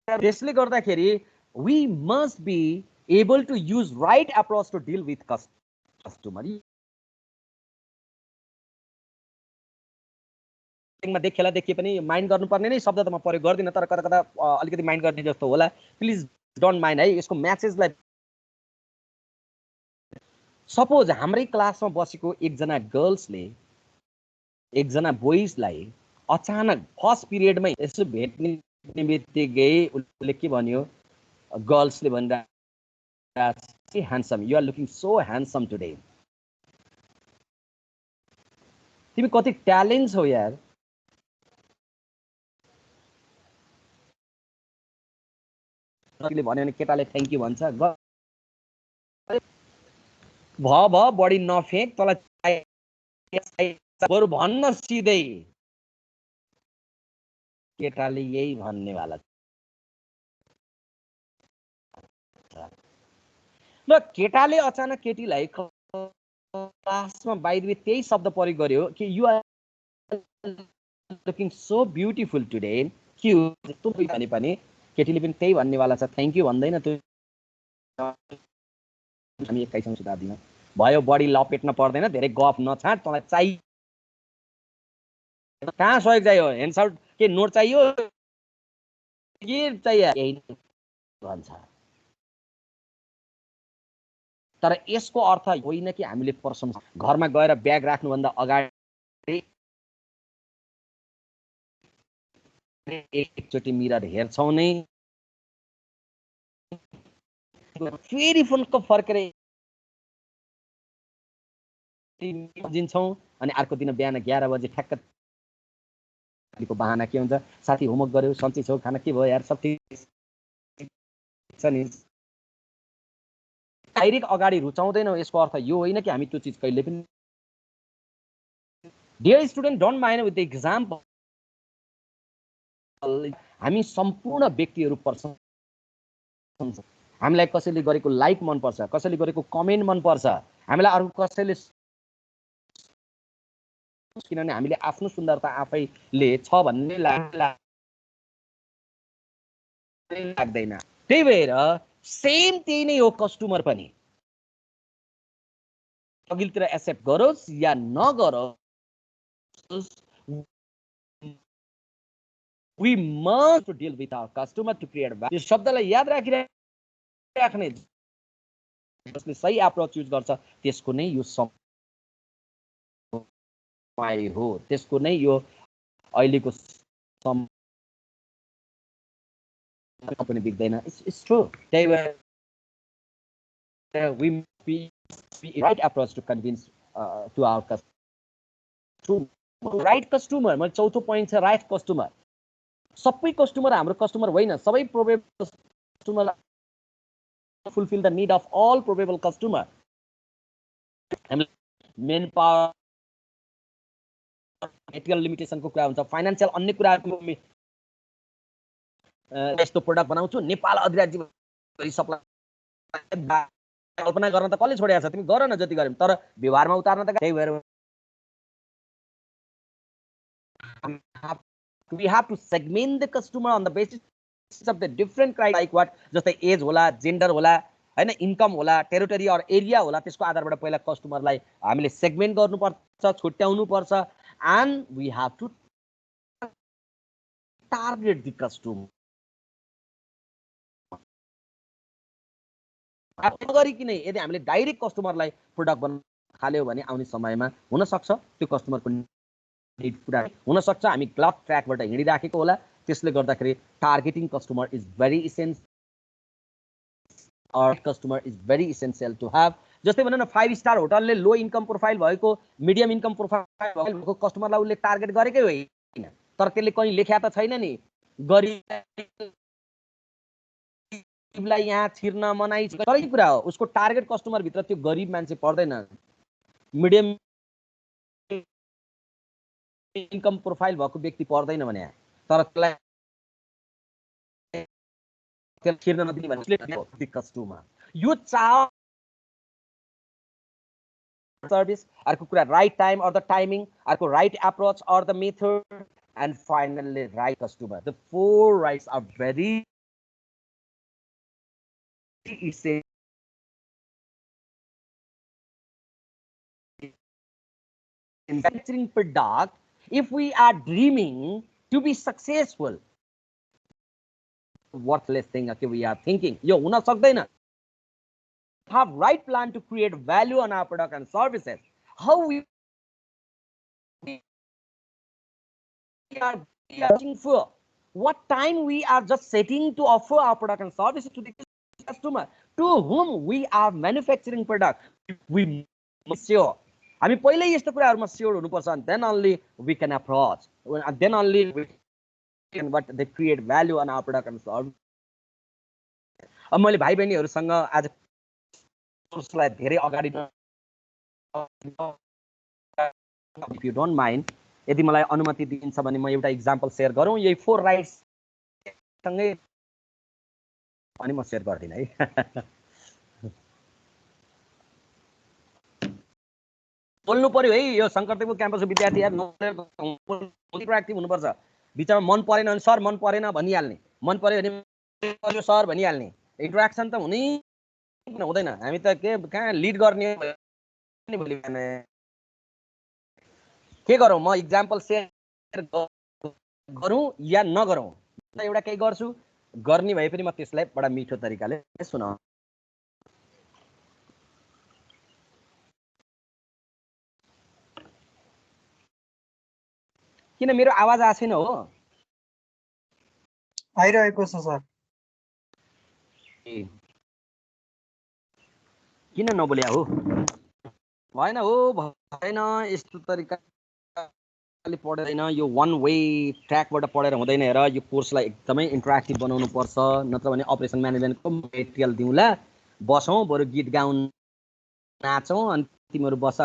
त्यसले गर्दाखेरि we must be able to use right approach to deal with customer देखेला देखिए पनि माइन्ड गर्नुपर्ने नै शब्द त म प्रयोग गर्दिनँ तर कता कता अलिकति माइन्ड गर्ने जस्तो होला प्लिज डोन्ट माइन्ड है यसको म्यासेजलाई सपोज हाम्रै क्लासमा बसेको एकजना गर्ल्सले एकजना बोइजलाई अचानक फर्स्ट पिरियडमै यसो भेट्ने बित्तिकै उसले के भन्यो गर्ल्सले भनिरहेको handsome you are looking so handsome today तिमी कति ट्यालेन्ट छौ यार भन्यो भने केटाले थ्याङ्क यू भन्छ भ बढी नफेक तँलाई बरु भन्न सिधै केटाले यही भन्नेवाला ल केटाले अचानक केटीलाई क्लासमा बाइ द वे त्यही शब्द प्रयोग गर्यो कि you are looking so beautiful today cute भने पनि केटीले पनि त्यही भन्नेवाला छ थ्याङ्क यू भन्दैन त्यो हामी 21औं शताब्दीमा भयो बढी लपेट्न पर्दैन धेरै गफ नछाड तँलाई चाहियो कहाँ सहयोग चाहियो ह्यान्ड्स आउट के नोट चाहियो के चाहिँ यही भन्छ। तर यसको अर्थ होइन कि हामीले प्रशंसा घरमा गएर ब्याग राख्नुभन्दा अगाडि एकचोटि मिरर हेर्छौँ नै, फेरि फुल्क फर्केर जिन्छौँ अनि अर्को दिन बिहान 11 बजे ठ्याक्क को बहाना के हुन्छ, साथी होमवर्क गर्यो, सन्चै छौ, खाना के भयो यार, सब ठिक छ नि। डाइरेक्ट अगाडि रुचाउँदैनौँ, यसको अर्थ यो होइन कि हामी त्यो चिज कहिले पनि। Dear student, don't mind with the example. हामी सम्पूर्ण व्यक्तिहरू पर्छ, हामीलाई कसैले गरेको लाइक मनपर्छ, कसैले गरेको कमेन्ट मनपर्छ, हामीलाई अरू कसैले, किनभने हामीले आफ्नो सुन्दरता आफैले छ भन्ने लाग्दैन। त्यही भएर सेम त्यही नै हो कस्टमर पनि, अघिल्तिर एक्सेप्ट गरोस् या नगरोस्, we must to deal with our customer to create value। यो शब्दलाई याद राखिराख्ने, जसले सही एप्रोच युज गर्छ त्यसको नै यो समय हो, त्यसको नै यो अहिलेको पनि बिग्दैन। It's true. त्यही भएर we be right approach to convince to our customer, right customer। मैले चौथो पोइन्ट छ राइट कस्टमर। सबै कस्टमर हाम्रो कस्टमर होइन, सबै प्रोबेबल कस्टमरलाई fulfil the need of all probable customer. Main power, ethical लिमिटेसनको कुरा हुन्छ, फाइनान्शियल अन्य कुराहरूको यस्तो प्रोडक्ट बनाउँछु नेपाल अधिराज्यभरि सप्लाई, कल्पना गर्न त कसले छोडेको छ, तिमी गर न जति गरे, तर व्यवहारमा उतार्न त। त्यही भएर we have to segment the customer on the basis of the different criteria, like what, जस्तै एज होला, जेन्डर होला, हैन, इन्कम होला, टेरिटोरी और एरिया होला। त्यसको आधारबाट पहिला कस्टमरलाई हामीले सेगमेन्ट गर्नुपर्छ, छुट्याउनु पर्छ, and we have to target the customer। नगरिकन यदि हामीले डाइरेक्ट कस्टमरलाई प्रोडक्ट बनाउन थाल्यो भने आउने समयमा हुन सक्छ त्यो कस्टमरको पुरा हुन सक्छ हामी गलत ट्र्याकबाट हिँडिराखेको होला। त्यसले गर्दाखेरि targeting customer is very essential, or customer is very essential to have. जस्तै भनौँ न 5 स्टार होटलले लो इन्कम प्रोफाइल भएको, मिडियम इन्कम प्रोफाइल भएको कस्टमरलाई उसले टार्गेट गरेकै होइन, तर त्यसले कहीँ लेख्या त छैन नि गरिबलाई यहाँ छिर्न मनाइ। सही कुरा हो, उसको टार्गेट कस्टमर भित्र त्यो गरिब मान्छे पर्दैन, मिडियम इन्कम प्रोफाइल भएको व्यक्ति पर्दैन भने, तर त्यसलाई छिर्न नदिने भने कस्टमर। यो चाह सर्भिस, अर्को कुरा right time or the timing, अर्को right approach or the method, and finally right customer. The 4 rights are very essential in manufacturing product if we are dreaming to be successful। worthless thing okay we are thinking यो हुन सक्दैन। have right plan to create value on our product and services। how we are searching for, what time we are just setting to offer our product and services to the customer to whom we are manufacturing product। we must sure हामी पहिल्यै यस्तो कुराहरुमा sure हुनुपर्छ, and then only we can approach, and then only we can what they create value on our product and service। अब मैले भाइ बहिनीहरुसँग आज कोर्सलाई धेरै अगाडि, if you don't mind, यदि मलाई अनुमति दिन्छ भने म एउटा एक्जाम्पल शेयर गरौँ यही 4 राइट्स सँगै अनि म शेयर गर्दिन है। बोल्नु पर्यो है, यो शंकरदेव क्याम्पसको विद्यार्थी यार प्रोएक्टिभ हुनुपर्छ। बिचमा मन परेन भने सर मन परेन भनिहाल्ने, मन पर्यो भने सर भनिहाल्ने, इन्टरेक्सन त हुनै हुँदैन। हामी त के कहाँ लिड गर्ने भोलि बिहान के गरौँ, म एक्जाम्पल शेयर गरौँ या नगरौँ, एउटा केही गर्छु गर्ने भए पनि म त्यसलाई बडा मिठो तरिकाले सुनाउ। किन मेरो आवाज आएको छैन हो? आइरहेको छ सर। किन नबोल्या हो? भएन हो, भएन, यस्तो तरिकाले पढ्दैन, यो वान वे ट्र्याकबाट पढेर हुँदैन। हेर, यो कोर्सलाई एकदमै इन्टरेक्टिभ बनाउनु पर्छ, नत्र भने अपरेसन म्यानेजमेन्टको मेटेरियल दिउँला, बसौँ बरु गीत गाउँ नाचौँ अनि तिमीहरू बस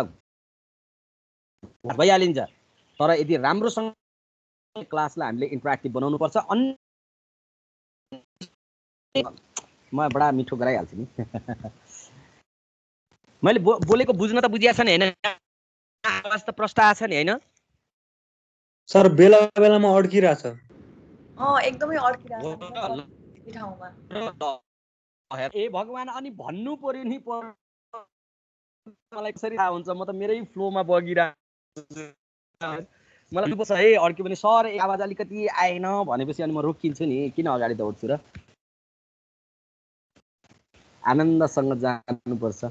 भइहालिन्छ। तर यदि राम्रोसँग क्लासलाई हामीले इन्टरेक्टिभ बनाउनु पर्छ। अनि म बडा मिठो गराइहाल्छु नि। मैले बोलेको बुझ्न त बुझिया छ नि हैन? आवाज त प्रष्ट आछ नि हैन? सर बेला बेलामा अड्किरहेछ। एकदमै अड्किरहेछ ठाउँमा। ए भगवान, अनि भन्नु पर्यो नि, मलाई कसरी थाहा हुन्छ? म त मेरै फ्लोमा बगिरहेको मलाई पर्छ है अड्क्यो भने सर आवाज अलिकति आएन भनेपछि अनि म रोकिन्छु नि, किन अगाडि दौड्छु र? आनन्दसँग जानुपर्छ।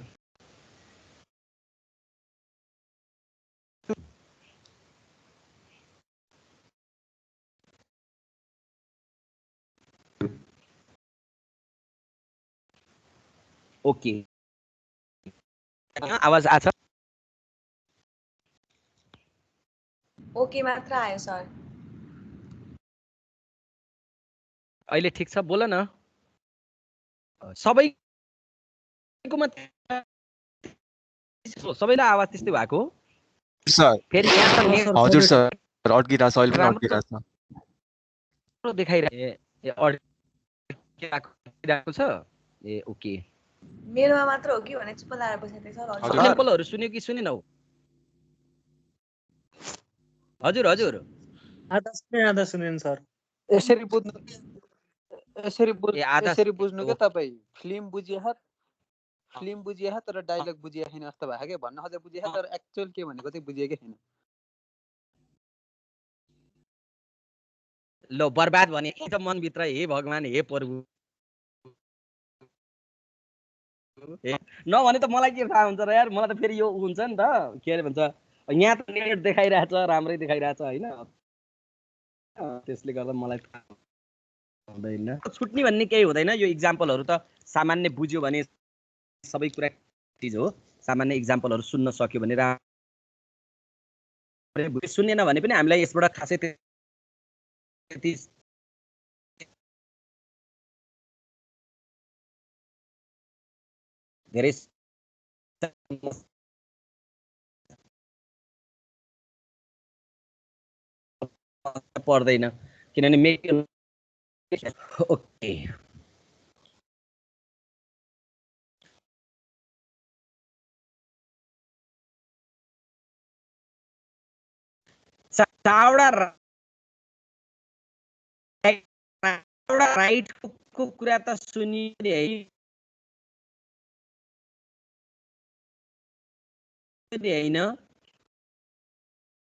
ओके, आवाज आछ? ओके मात्र आयो सर। अहिले ठिक छ? बोल न। सबैकोमा सबैलाई आवाज त्यस्तै भएको? सर फेरि यहाँ त नेट हजुर सर, अड्किरहेछ, अहिले पनि अड्किरहेछ। देखाइरहेको छ। ए ओके, मेरोमा मात्र हो कि भने चुप लाएर बसेको थिएँ सर। एक्जाम्पलहरु सुन्यो कि सुनेनौ? हजुर हजुर, आधा सुनेन सर। यसरी बुझ्नु के तपाईँ फिल्म बुझिया तर डायलग बुझिया छैन जस्तो भयो के? भन्न खोजेर बुझिया तर एक्चुअल के भनेको चाहिँ बुझिएकै छैन। लो बर्बाद भने त मनभित्र हे भगवान हे प्रभु नभने त मलाई के थाहा हुन्छ र यार? मलाई त फेरि यो हुन्छ नि त, के अरे भन्छ, यहाँ त नेट देखाइरहेछ, राम्रै देखाइरहेछ होइन, त्यसले गर्दा मलाई थाहा हुँदैन। छुट्ने भन्ने केही हुँदैन। यो इक्जाम्पलहरु त सामान्य बुझ्यो भने सबै कुरा चिज हो। सामान्य इक्जाम्पलहरु सुन्न सक्यो भने राम्रै, सुनेन भने पनि हामीलाई यसबाट खासै त्यति धेरै पर्दैन, किनभने मेटेरियल ओके। चावडा राइटको कुरा त सुनिने है हैन?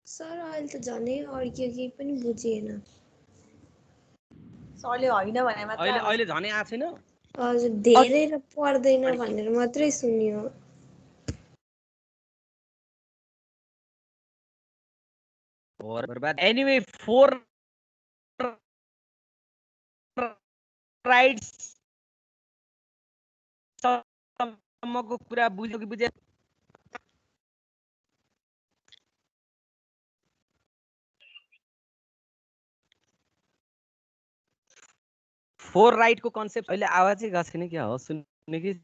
सर अहिले त झनै अड्क्यो, केही पनि बुझिएन। सरले होइन भने मात्र अहिले झनै आएको छैन? हजुर, धेरै र पर्दैन भनेर मात्रै सुनियो। बर्बाद। एनीवे, 4 राइट्स सम्मको कुरा बुझ्यो कि बुझे? फोर राइटको कन्सेप्ट अहिले आवाजै गएको छैन क्या हो? सुन्ने कि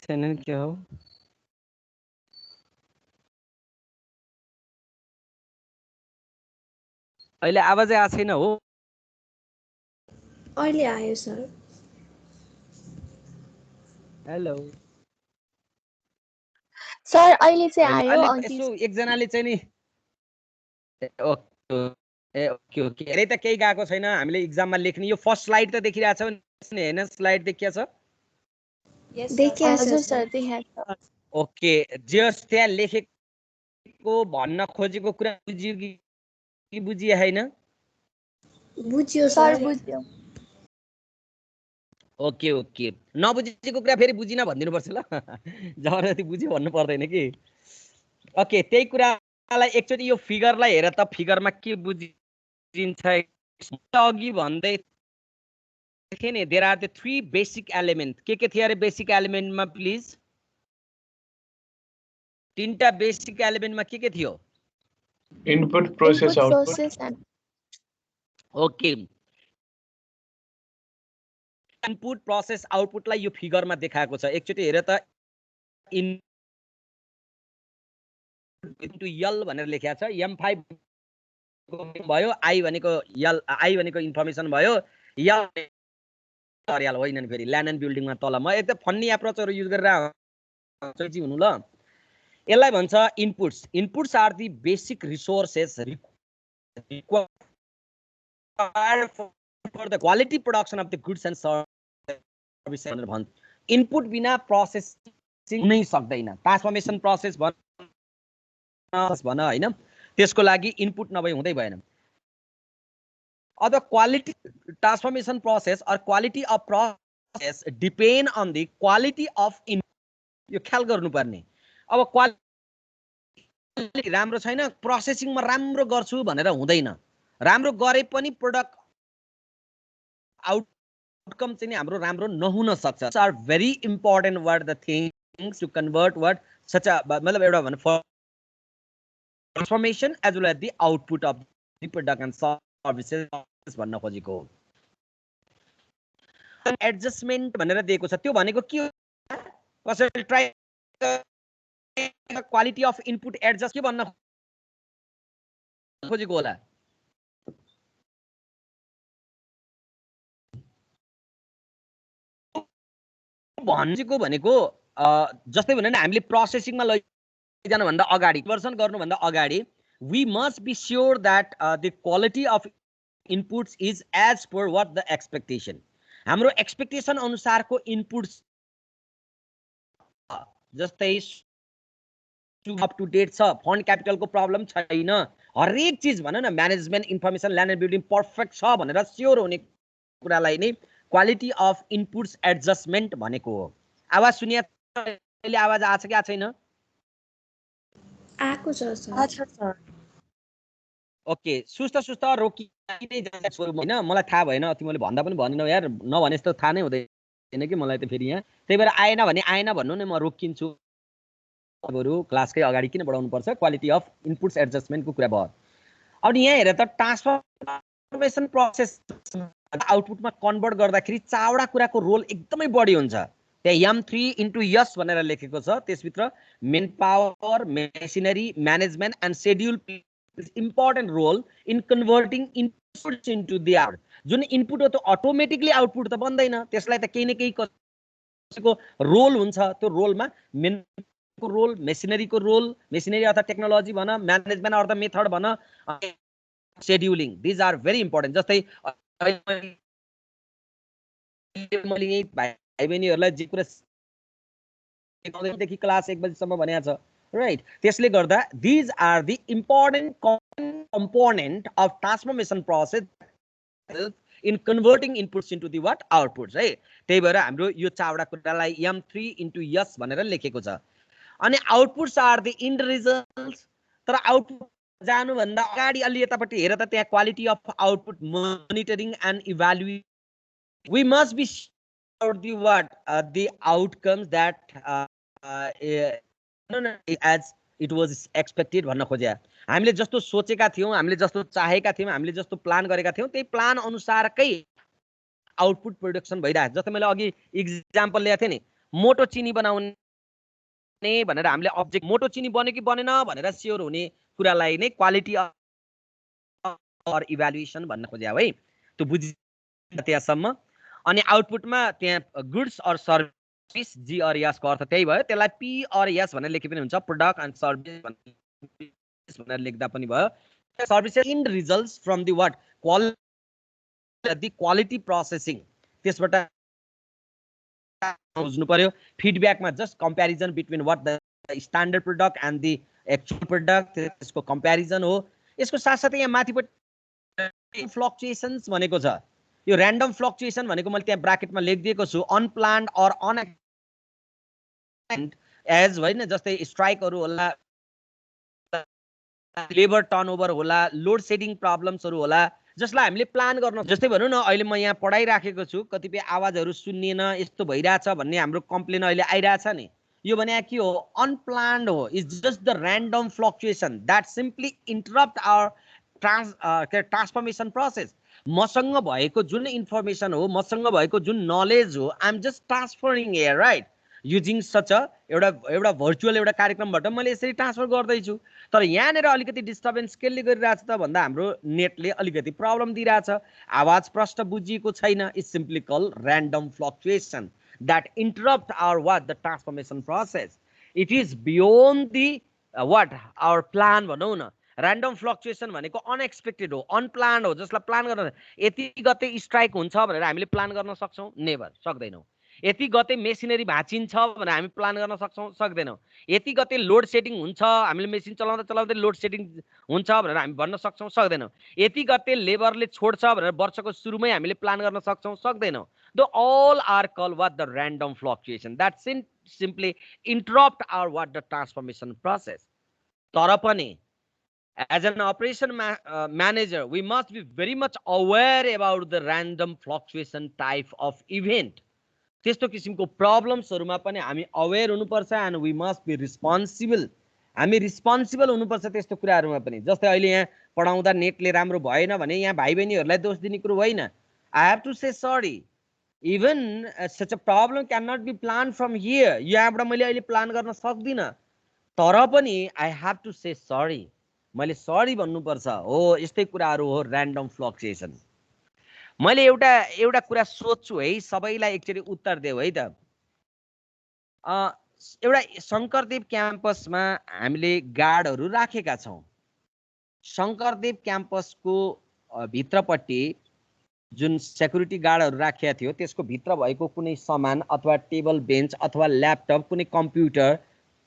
छैन क्या हो? अहिले आवाजै आएको छैन हो? अहिले आयो सर। हेलो सर, अहिले चाहिँ आयो। यसो एकजनाले चाहिँ नि ए ओके ओके, हेरै त केही गएको छैन। हामीले इक्जाममा लेख्ने यो फर्स्ट स्लाइड त देखिरहेछ नि हैन? स्लाइड देखिया छ? हजुर सर, देखिएको छ। ओके, जस्ट त्यहाँ लेखेको भन्न खोजेको कुरा बुझियो कि बुझिए हैन? बुझ्यो सर, सर। बुझ्यो। ओके ओके नबुझेको कुरा फेरि बुझिन भनिदिनु पर्छ ल जबरजस्ती बुझ्यो भन्नु पर्दैन कि ओके त्यही कुरालाई एकचोटि यो फिगरलाई हेर त फिगरमा के बुझिन्छ अघि भन्दै थिएँ नि there are the 3 basic element के थियो अरे बेसिक एलिमेन्टमा प्लिज तीनटा बेसिक एलिमेन्टमा के थियो input process output process and okay input process आउटपुटलाई यो फिगरमा देखाएको छ एकचोटि हेर त इन इन्टु यल भनेर लेखेको छ m5 भयो आई भनेको यल आई भनेको इन्फर्मेसन भयो यल यल होइन नि फेरि ल्यान्ड एन्ड बिल्डिङमा तल म एकदम फन्नी एप्रोचहरु युज गरेर चाहिँ हुनु ल यसलाई भन्छ inputs inputs are the basic resources required for the quality production of the goods and services भनेर भन्छ इनपुट बिना प्रोसेसिङ नै सक्दैन ट्रान्सफर्मेसन प्रोसेस भन हैन त्यसको लागि इनपुट नभए हुँदै भएन a quality transformation process or quality of process depend on the quality of input यो ख्याल गर्नुपर्ने अब क्वालिटी राम्रो छैन प्रोसेसिङमा राम्रो गर्छु भनेर हुँदैन राम्रो गरे पनि प्रोडक्ट आउटकम चाहिँ हाम्रो राम्रो नहुन सक्छ are very important word the things to convert word such a मतलब एउटा भने transformation as well as the output of the product and services भन्न खोजेको एडजस्टमेन्ट भनेर दिएको छ त्यो भनेको के हो कसैले try quality of input adjust के भन्न खोजेको होला भनेको भनेको जस्तै भने हामीले प्रोसेसिङमा लैजानु भन्दा अगाडि कन्भर्सन गर्नु भन्दा अगाडि we must be sure that the quality of inputs is as per what the expectation हाम्रो एक्सपेक्टेसन अनुसारको इनपुट्स जस्तै अप टु डेट छ फन्ड क्यापिटलको प्रब्लम छैन हरेक चीज भन न management information land and building perfect छ भनेर स्योर हुने कुरालाई नै क्वालिटी अफ इनपुट्स एडजस्टमेन्ट भनेको हो आवाज सुनिया अहिले आवाज आछ कि छैन आएको छ सर अच्छा सर ओके सुस्त सुस्त रोकी नै जान्छ हैन मलाई थाहा भएन तिमीले भन्दा पनि भनेनौ यार नभने जस्तो थाहा नै हुँदैन कि मलाई त फेरि यहाँ त्यही भएर आएन भने आएन भन्नु नै म रोकिन्छु अबहरु क्लासकै अगाडि किन बढाउनु पर्छ क्वालिटी अफ इनपुट्स एडजस्टमेन्टको कुरा भयो अनि यहाँ हेर त ट्रान्सफर्मेसन प्रोसेस आउटपुटमा कन्भर्ट गर्दाखेरि चारवटा कुराको रोल एकदमै बढी हुन्छ त्यहाँ m3 * s भनेर लेखेको छ त्यसभित्र main power machinery management and schedule important role in converting inputs into the output जुन इनपुट हो त्यो अटोमेटिकली आउटपुट त बन्दैन त्यसलाई त केही न केही कसैको रोल हुन्छ त्यो रोलमा मेनको रोल मेसिनरीको रोल मेसिनरी अथवा टेक्नोलोजी भन म्यानेजमेन्ट अर द मेथड भन शेड्युलिङ दिज आर भेरी इम्पोर्टेन्ट जस्तै मैले यही भाइ बहिनीहरुलाई जे कुरा देखि क्लास 1 बजेसम्म भनेको छ right त्यसले गर्दा these are the important component of transformation process in converting inputs into the what outputs है त्यही भएर हाम्रो यो चारवटा कुरालाई m3 * s भनेर लेखेको छ अनि outputs are the end results तर आउटपुट जानु भन्दा अगाडि अलि यतापट्टि हेर त त्यहाँ quality of output monitoring and evaluate we must be sure the what the outcomes that as it was expected भन्न खोजे हामीले जस्तो सोचेका थियौं हामीले जस्तो चाहेका थियौं हामीले जस्तो प्लान गरेका थियौं त्यही प्लान अनुसारकै आउटपुट प्रोडक्सन भइरहेछ जस्तो मैले अघि एक्जाम्पल ल्याएको थिएँ नि मोटो चिनी बनाउने भनेर हामीले अब्जेक्ट मोटो चिनी बन्यो कि बनेन भनेर स्योर हुने कुरालाई नै क्वालिटी अर इभ्यालुएसन भन्न खोजे है त्यो बुझि त्यहाँसम्म अनि आउटपुटमा त्यहाँ गुड्स अर सर्भिस जी अर यस को अर्थ त्यही भयो त्यसलाई पी अर यस भनेर लेखे पनि हुन्छ प्रोडक्ट एन्ड सर्भिस भनेर लेख्दा पनि भयो services in results from the what quality processing त्यसबाट बुझ्नु पर्यो फिडब्याकमा just comparison between what the standard product and the actual product त्यसको कम्प्यारिजन हो यसको साथसाथै यहाँ माथिपट्टि फ्लक्चुएसन्स भनेको छ यो ऱ्यान्डम फ्लक्चुएसन भनेको मैले त्यहाँ ब्राकेटमा लेखिदिएको छु अनप्लान्ड अर एज होइन, जस्तै स्ट्राइकहरू होला, लेबर टर्नओभर होला, लोड सेडिङ प्रब्लम्सहरू होला, जसलाई हामीले प्लान गर्न, जस्तै भनौँ न अहिले म यहाँ पढाइराखेको छु, कतिपय आवाजहरू सुनिएन, यस्तो भइरहेछ भन्ने हाम्रो कम्प्लेन अहिले आइरहेछ नि, यो भने के हो, अनप्लान्ड हो, is just the random fluctuation that simply interrupt our transformation process. मसँग भएको जुन इन्फर्मेसन हो, मसँग भएको जुन नलेज हो, I am just transferring here, right, using such एउटा भर्चुअल एउटा कार्यक्रमबाट मैले यसरी ट्रान्सफर गर्दैछु। तर यहाँनिर अलिकति डिस्टर्बेन्स केले गरिरहेछ त भन्दा हाम्रो नेटले अलिकति प्रब्लम दिइरहेछ, आवाज प्रष्ट बुझिएको छैन। It's simply call random fluctuation that interrupt our what the transformation process. It is beyond the what our plan भनौँ न। ऱ्यान्डम फ्लक्चुएसन भनेको अनएक्सपेक्टेड हो, अनप्लान्ड हो, जसलाई प्लान गर्न यति गते स्ट्राइक हुन्छ भनेर हामीले प्लान गर्न सक्छौँ? नेभर, सक्दैनौँ। यति गते मेसिनरी भाँचिन्छ भनेर हामी प्लान गर्न सक्छौँ? सक्दैनौँ। यति गते लोड सेडिङ हुन्छ, हामीले मेसिन चलाउँदा चलाउँदै लोड सेडिङ हुन्छ भनेर हामी भन्न सक्छौँ? सक्दैनौँ। यति गते लेबरले छोड्छ भनेर वर्षको सुरुमै हामीले प्लान गर्न सक्छौँ? सक्दैनौँ। The all are called what the random fluctuation that simply interrupt our what the transformation process. तर पनि as an operation manager, we must be very much aware about the random fluctuation type of event. त्यस्तो किसिमको प्रब्लम्सहरुमा पनि हामी aware हुनुपर्छ and we must be responsible. हामी responsible हुनुपर्छ त्यस्तो कुराहरुमा पनि। जस्तै अहिले यहाँ पढाउँदा नेटले राम्रो भएन भने यहाँ भाइ बहिनीहरुलाई दोष दिने कुरो होइन। I have to say sorry. Even such a problem cannot be planned from here. यहाँबाट मैले अहिले प्लान गर्न सक्दिन, तर पनि I have to say sorry. मैले सरी भन्नुपर्छ। हो, यस्तै कुराहरु हो ऱ्यान्डम फ्लक्चुएसन। मैले एउटा कुरा सोध्छु है, सबैलाई एकचोटी उत्तर देऊ है त। एउटा शंकरदेव क्याम्पसमा हामीले गार्डहरु राखेका छौं। शंकरदेव क्याम्पसको भित्रपट्टि जुन सेक्युरिटी गार्डहरु राखिया थियो त्यसको भित्र भएको कुनै सामान अथवा टेबल बेन्च अथवा ल्यापटप कुनै कम्प्युटर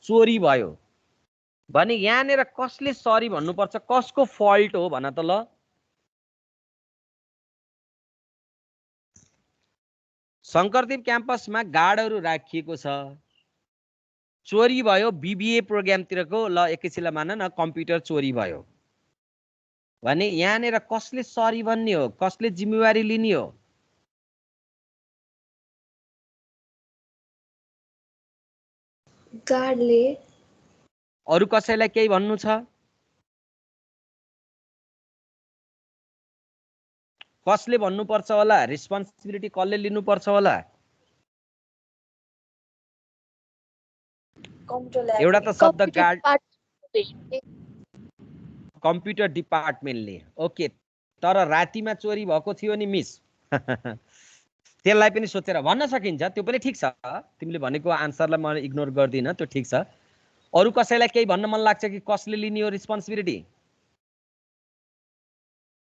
चोरी भयो भने यहाँनेर कसले सरी भन्नुपर्छ? कसको फल्ट हो भन त ल? शंकरदेव क्याम्पसमा गार्डहरु राखिएको छ, चोरी भयो, बीबीए प्रोग्रामतिरको ल एकैछिनलाई मान न कम्प्युटर चोरी भयो भने यहाँनेर कसले सरी भन्ने हो? कसले जिम्मेवारी लिने हो? गार्डले। अरु कसैलाई केही भन्नु छ? कसले भन्नुपर्छ होला? रिस्पोन्सिबिलिटी कसले लिनुपर्छ होला? एउटा त शब्द गार्ड, कम्प्युटर डिपार्टमेन्टले। ओके, तर रातिमा चोरी भएको थियो नि मिस, त्यसलाई पनि सोचेर भन्न सकिन्छ, त्यो पनि ठीक छ। तिमीले भनेको आन्सरलाई म इग्नोर गर्दिन, त्यो ठीक छ। अरु कसैलाई केही भन्न मन लाग्छ कि कसले लिने हो रिस्पोन्सिबिलिटी?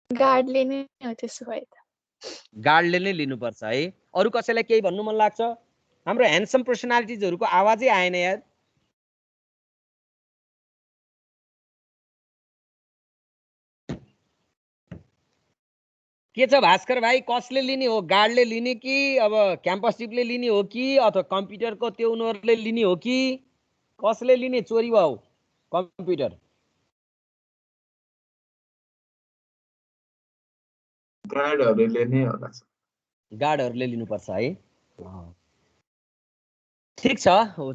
गार्डले नै हो त्यसो भए त। गार्डले नै लिनुपर्छ है। अरु कसैलाई केही भन्नु मन लाग्छ? हाम्रो ह्यान्डसम पर्सनालिटिजहरुको आवाजै आएन यार। के छ भास्कर भाइ, कसले लिने हो? गार्डले लिने कि अब क्याम्पस चिफले लिने हो कि अथवा कम्प्युटरको त्यो उनीहरुले लिने हो कि कसले लिने चोरी भयो कम्प्युटर? गार्डहरुले नै होला। गार्डहरुले लिनुपर्छ है। ठीक छ,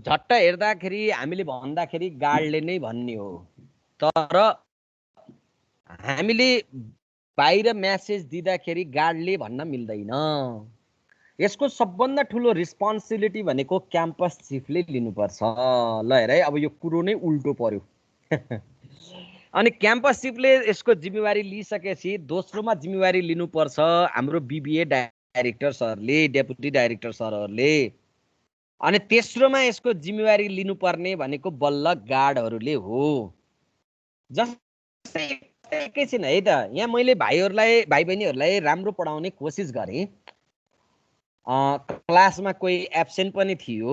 झट्ट हेर्दाखेरि हामीले भन्दाखेरि गार्डले नै भन्ने हो, तर हामीले बाहिर मेसेज दिँदाखेरि गार्डले भन्न मिल्दैन। यसको सबभन्दा ठुलो रिस्पोन्सिबिलिटी भनेको क्याम्पस चिफले लिनुपर्छ। ल हेर है, अब यो कुरो नै उल्टो पर्यो। अनि क्याम्पस चिफले यसको जिम्मेवारी लिइसकेपछि दोस्रोमा जिम्मेवारी लिनुपर्छ हाम्रो बीबीए डाइरेक्टर सरले, डेपुटी डाइरेक्टर सरहरूले। अनि तेस्रोमा यसको जिम्मेवारी लिनुपर्ने भनेको बल्ल गार्डहरूले हो। जस्तै एकैछिन है त, यहाँ मैले भाइ बहिनीहरूलाई राम्रो पढाउने कोसिस गरेँ। क्लासमा कोही एब्सेन्ट पनि थियो,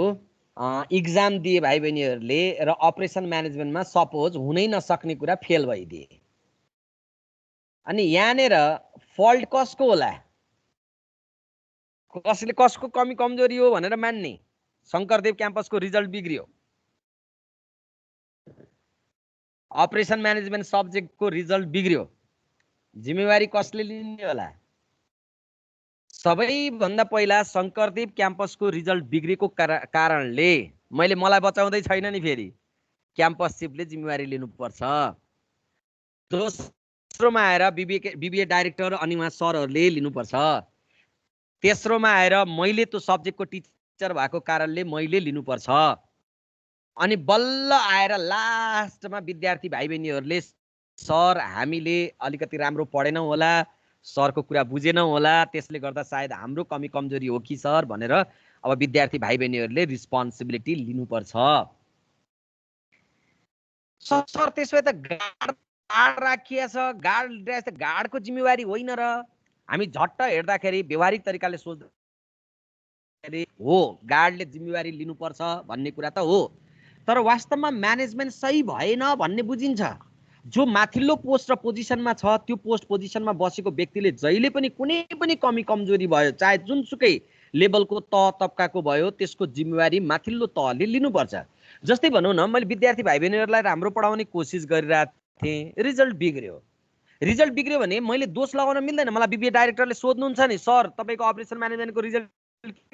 इक्जाम दिए भाइ बहिनीहरूले र अपरेसन म्यानेजमेन्टमा सपोज हुनै नसक्ने कुरा फेल भइदिए। अनि यहाँनेर फल्ट कसको होला? कसले कसको कमी कमजोरी हो भनेर मान्ने? शङ्करदेव क्याम्पसको रिजल्ट बिग्रियो, अपरेसन म्यानेजमेन्ट सब्जेक्टको रिजल्ट बिग्रियो, जिम्मेवारी कसले लिने होला? सबैभन्दा पहिला शङ्करदेव क्याम्पसको रिजल्ट बिग्रेको कारणले मलाई बचाउँदै छैन नि, फेरि क्याम्पस चिफले जिम्मेवारी लिनुपर्छ। दोस्रोमा आएर बिबिए डाइरेक्टर अनि उहाँ सरहरूले लिनुपर्छ। तेस्रोमा आएर मैले त्यो सब्जेक्टको टिचर भएको कारणले मैले लिनुपर्छ। अनि बल्ल आएर लास्टमा विद्यार्थी भाइ बहिनीहरूले सर हामीले अलिकति राम्रो पढेनौँ होला, सरको कुरा बुझेनौँ होला, त्यसले गर्दा सायद हाम्रो कमी कमजोरी हो कि सर भनेर अब विद्यार्थी भाइ बहिनीहरूले रिस्पोन्सिबिलिटी लिनुपर्छ। सर त्यसो भए त गार्ड राखिया छ, गार्डको जिम्मेवारी होइन र? हामी झट्ट हेर्दाखेरि व्यवहारिक तरिकाले सोच्दाखेरि हो गार्डले जिम्मेवारी लिनुपर्छ भन्ने कुरा त हो, तर वास्तवमा म्यानेजमेन्ट सही भएन भन्ने बुझिन्छ। जो माथिल्लो पोस्ट र पोजिसनमा छ त्यो पोस्ट पोजिसनमा बसेको व्यक्तिले जहिले पनि कुनै पनि कमी कमजोरी भयो, चाहे जुनसुकै लेभलको तह तब्काको भयो, त्यसको जिम्मेवारी माथिल्लो तहले लिनुपर्छ। जस्तै भनौँ न, मैले विद्यार्थी भाइ बहिनीहरूलाई राम्रो पढाउने कोसिस गरिरहेको थिएँ, रिजल्ट बिग्रियो भने मैले दोष लगाउन मिल्दैन। मलाई बिबिए डाइरेक्टरले सोध्नुहुन्छ नि, सर तपाईँको अपरेसन म्यानेजमेन्टको रिजल्ट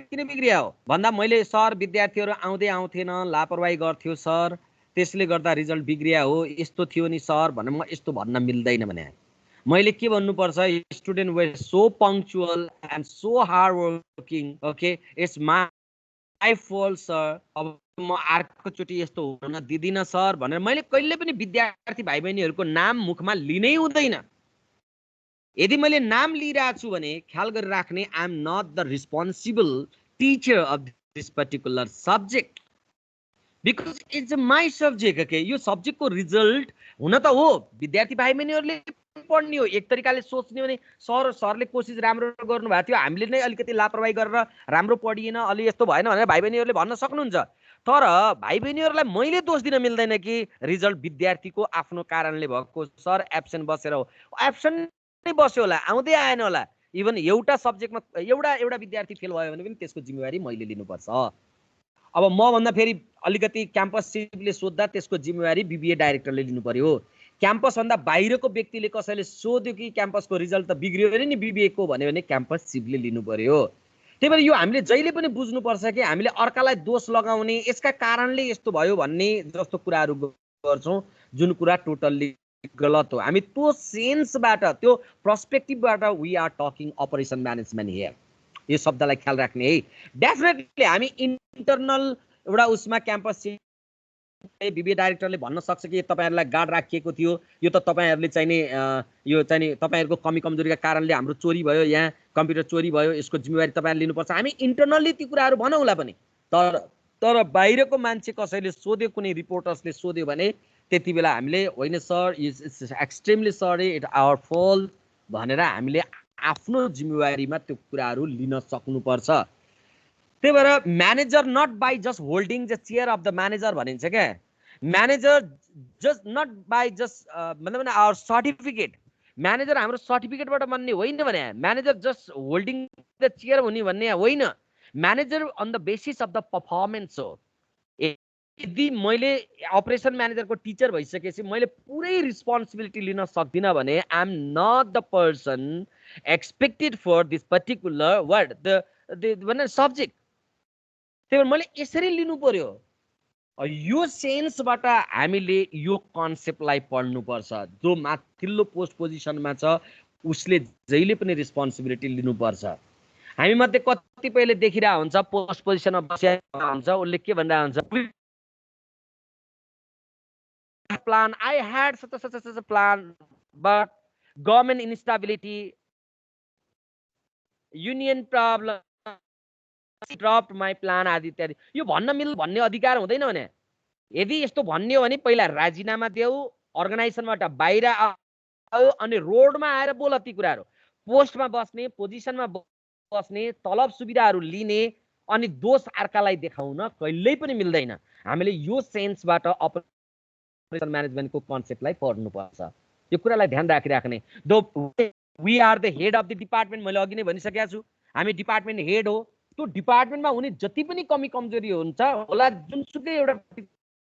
किन बिग्रियो भन्दा मैले सर विद्यार्थीहरू आउँदै आउँथेन, लापरवाही गर्थ्यो सर, त्यसले गर्दा रिजल्ट बिग्रिया हो, यस्तो थियो नि सर भनेर म यस्तो भन्न मिल्दैन भने मैले के भन्नुपर्छ? Student were so punctual and so hard working, okay, it's my fault sir, अब म अर्कोचोटि यस्तो हुन दिदिनँ सर भनेर मैले कहिले पनि विद्यार्थी भाइ बहिनीहरूको नाम मुखमा लिनै हुँदैन। यदि मैले नाम लिइरहेको छु भने ख्याल गरिराख्ने, I am not the responsible teacher of this particular subject, because it's my subject. Okay, यो सब्जेक्टको रिजल्ट हुन त हो विद्यार्थी भाइ बहिनीहरूले पढ्ने हो। एक तरिकाले सोच्ने हो भने सरले कोसिस राम्रो गर्नुभएको थियो, हामीले नै अलिकति लापरवाही गरेर राम्रो पढिएन, अलि यस्तो भएन भनेर भाइ बहिनीहरूले भन्न सक्नुहुन्छ। तर भाइ बहिनीहरूलाई मैले दोष दिन मिल्दैन कि रिजल्ट विद्यार्थीको आफ्नो कारणले भएको, सर एब्सेन्ट बसेर हो, एब्सेन्ट नै बस्यो होला, आउँदै आएन होला, इभन एउटा सब्जेक्टमा एउटा विद्यार्थी फेल भयो भने पनि त्यसको जिम्मेवारी मैले लिनुपर्छ। अब म भन्दा फेरि अलिकति क्याम्पस चिफले सोद्धा त्यसको जिम्मेवारी बिबिए डाइरेक्टरले लिनु पर्यो। क्याम्पस भन्दा बाहिरको व्यक्तिले कसैले सोध्यो कि क्याम्पसको रिजल्ट त बिग्रियो अरे नि बिबिएको भन्यो भने क्याम्पस चिफले लिनु पर्यो। त्यही भएर यो हामीले जहिले पनि बुझ्नुपर्छ कि हामीले अर्कालाई दोष लगाउने, यसका कारणले यस्तो भयो भन्ने जस्तो कुराहरू गर्छौँ, जुन कुरा टोटल्ली गलत हो। हामी त्यो सेन्सबाट, त्यो पर्सपेक्टिभबाट we are talking operation management here, यो शब्दलाई ख्याल राख्ने है। डेफिनेटली हामी इन्टरनल एउटा उसमा क्याम्पस बिबिए डाइरेक्टरले भन्न सक्छ कि तपाईँहरूलाई गार्ड राखिएको थियो, यो त तपाईँहरूले चाहिने यो चाहिँ तपाईँहरूको कमी कमजोरीका कारणले हाम्रो चोरी भयो, यहाँ कम्प्युटर चोरी भयो, यसको जिम्मेवारी तपाईँहरूले लिनुपर्छ। हामी इन्टरनल्ली ती कुराहरू भनौँला पनि, तर बाहिरको मान्छे कसैले सोध्यो, कुनै रिपोर्टर्सले सोध्यो भने त्यति बेला हामीले होइन sir it's extremely sorry, it our fault भनेर हामीले आफ्नो जिम्मेवारीमा त्यो कुराहरू लिन सक्नुपर्छ। त्यही भएर manager not by just holding the chair of the manager भनिन्छ क्या, manager just not by just मतलब आवर सर्टिफिकेट, म्यानेजर हाम्रो सर्टिफिकेटबाट बन्ने होइन भने, manager just holding the chair हुने भन्ने होइन, manager on the basis of the performance हो। यदि मैले अपरेसन म्यानेजरको टिचर भइसकेपछि मैले पुरै रिस्पोन्सिबिलिटी लिन सक्दिनँ भने I am not the person expected for this particular word the subject. त्यही भएर मैले यसरी लिनु पर्यो। यो सेन्सबाट हामीले यो कन्सेप्टलाई पढ्नुपर्छ। जो माथिल्लो पोस्ट पोजिसनमा छ उसले जहिले पनि रिस्पोन्सिबिलिटी लिनुपर्छ। हामी मध्ये कतिपयले देखिरहेको हुन्छ पोस्ट पोजिसनमा बसिरहेको हुन्छ, उसले के भनिरहेको हुन्छ, plan, I had such a plan, but government instability, union problem, dropped my plan आदि इत्यादि। यो भन्ने अधिकार हुँदैन भने, यदि यस्तो भन्ने हो भने पहिला राजीनामा देऊ, अर्गनाइजेसनबाट बाहिर आऊ अनि रोडमा आएर बोल ती कुराहरू। पोस्टमा बस्ने, पोजिसनमा बस्ने, तलब सुविधाहरू लिने अनि दोष अर्कालाई देखाउन कहिल्यै पनि मिल्दैन। हामीले यो सेन्सबाट अपरेसन म्यानेजमेन्टको कन्सेप्टलाई पढ्नुपर्छ। यो कुरालाई ध्यान राखिराख्ने। Though we are the head of the department, मैले अघि नै भनिसकेको छु। हामी डिपार्टमेन्ट हेड हो, त्यो डिपार्टमेन्टमा हुने जति पनि कमी कमजोरी हुन्छ होला, जुनसुकै एउटा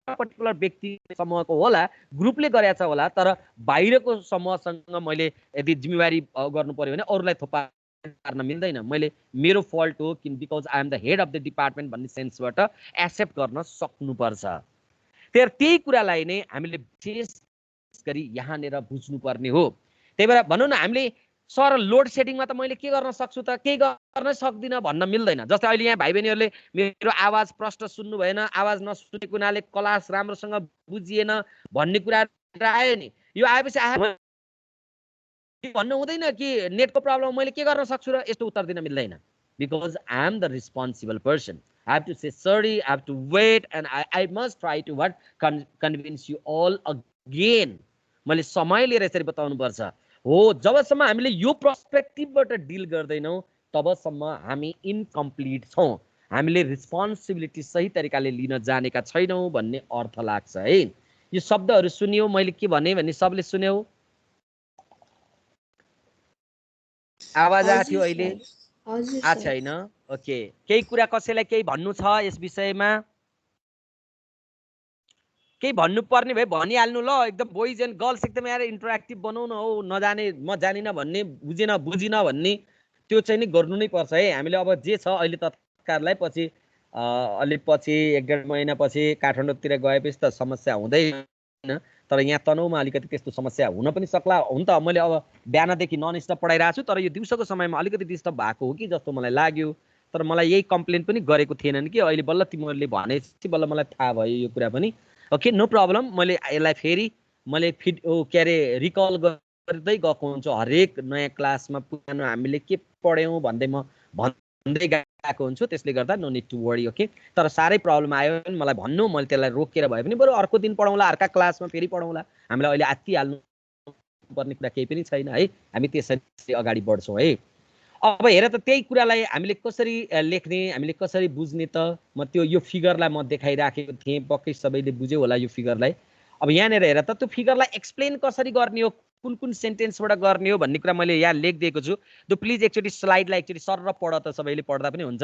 पर्टिकुलर व्यक्ति समूहको होला, ग्रुपले गरेछ होला, तर बाहिरको समूहसँग मैले यदि जिम्मेवारी गर्नु पर्यो भने अरूलाई थोपा पार्न मिल्दैन। मैले मेरो फल्ट हो किन because I am the head of the department भन्ने सेन्सबाट एक्सेप्ट गर्न सक्नुपर्छ। त्यही कुरालाई नै हामीले विशेष गरी यहाँनिर बुझ्नुपर्ने हो। त्यही भएर भनौँ न, हामीले सर लोड सेडिङमा त मैले के गर्न सक्छु त, केही गर्न सक्दिनँ भन्न मिल्दैन। जस्तै अहिले यहाँ भाइ बहिनीहरूले मेरो आवाज प्रष्ट सुन्नु भएन, आवाज नसुनेको हुनाले क्लास राम्रोसँग बुझिएन भन्ने कुरा आयो नि, यो आएपछि भन्नु हुँदैन कि नेटको प्रब्लम, मैले के गर्न सक्छु र यस्तो उत्तर दिन मिल्दैन। Because I am the responsible person, I have to say sorry, I have to wait, and I must try to what convince you all again. मैले समय लिएर यसरी बताउनु पर्छ हो। जबसम्म हामीले यो पर्सपेक्टिभबाट डिल गर्दैनौँ तबसम्म हामी इनकम्प्लिट छौँ, हामीले रिस्पोन्सिबिलिटी सही तरिकाले लिन जानेका छैनौँ भन्ने अर्थ लाग्छ है। यो शब्दहरू सुन्यौ, मैले के भने भन्ने सबले सुन्यौ? आवाज आएको थियो अहिले? अच्छा हैन, ओके। केही कुरा कसैलाई केही भन्नु छ यस विषयमा? केही भन्नुपर्ने भए भनिहाल्नु ल। एकदम बोइज एन्ड गर्ल्स एकदम यार इन्टरेक्टिभ बनाउन हो। नजाने म जानिन भन्ने, बुझेन बुझिन भन्ने त्यो चाहिँ नि गर्नु नै पर्छ है हामीले। अब जे छ अहिले तत्काललाई पछि अलि पछि 1.5 महिनापछि काठमाडौँतिर गएपछि त समस्या हुँदैन, तर यहाँ तनहुमा अलिकति त्यस्तो समस्या हुन पनि सक्ला। हुन त मैले अब बिहानदेखि नन स्टप पढाइरहेको छु, तर यो दिउँसोको समयमा अलिकति डिस्टर्ब भएको हो कि जस्तो मलाई लाग्यो। तर मलाई यही कम्प्लेन पनि गरेको थिएनन् कि अहिले बल्ल तिमीहरूले भनेपछि बल्ल मलाई थाहा भयो यो कुरा पनि। Okay, no problem. मैले यसलाई फेरि मैले के अरे रिकल गर्दै गएको हुन्छु हरेक नयाँ क्लासमा। पुरानो हामीले के पढ्यौँ भन्दै म भन्दै गएको हुन्छु, त्यसले गर्दा no need to worry. Okay, तर साह्रै प्रब्लम आयो भने मलाई भन्नु, मैले त्यसलाई रोकेर भए पनि बरु अर्को दिन पढाउँला, अर्का क्लासमा फेरि पढाउँला। हामीलाई अहिले आत्तिहाल्नु पर्ने कुरा केही पनि छैन है, हामी त्यसरी अगाडि बढ्छौँ है। अब हेर त त्यही कुरालाई हामीले कसरी लेख्ने, हामीले कसरी बुझ्ने त म त्यो यो फिगरलाई म देखाइराखेको थिएँ, पक्कै सबैले बुझ्यो होला यो फिगरलाई। अब यहाँनिर हेर त त्यो फिगरलाई एक्सप्लेन कसरी गर्ने हो, कुन कुन सेन्टेन्सबाट गर्ने हो भन्ने कुरा मैले यहाँ लेखिदिएको छु। त्यो प्लिज एकचोटि स्लाइडलाई एकचोटि सर पढ त, सबैले पढ्दा पनि हुन्छ।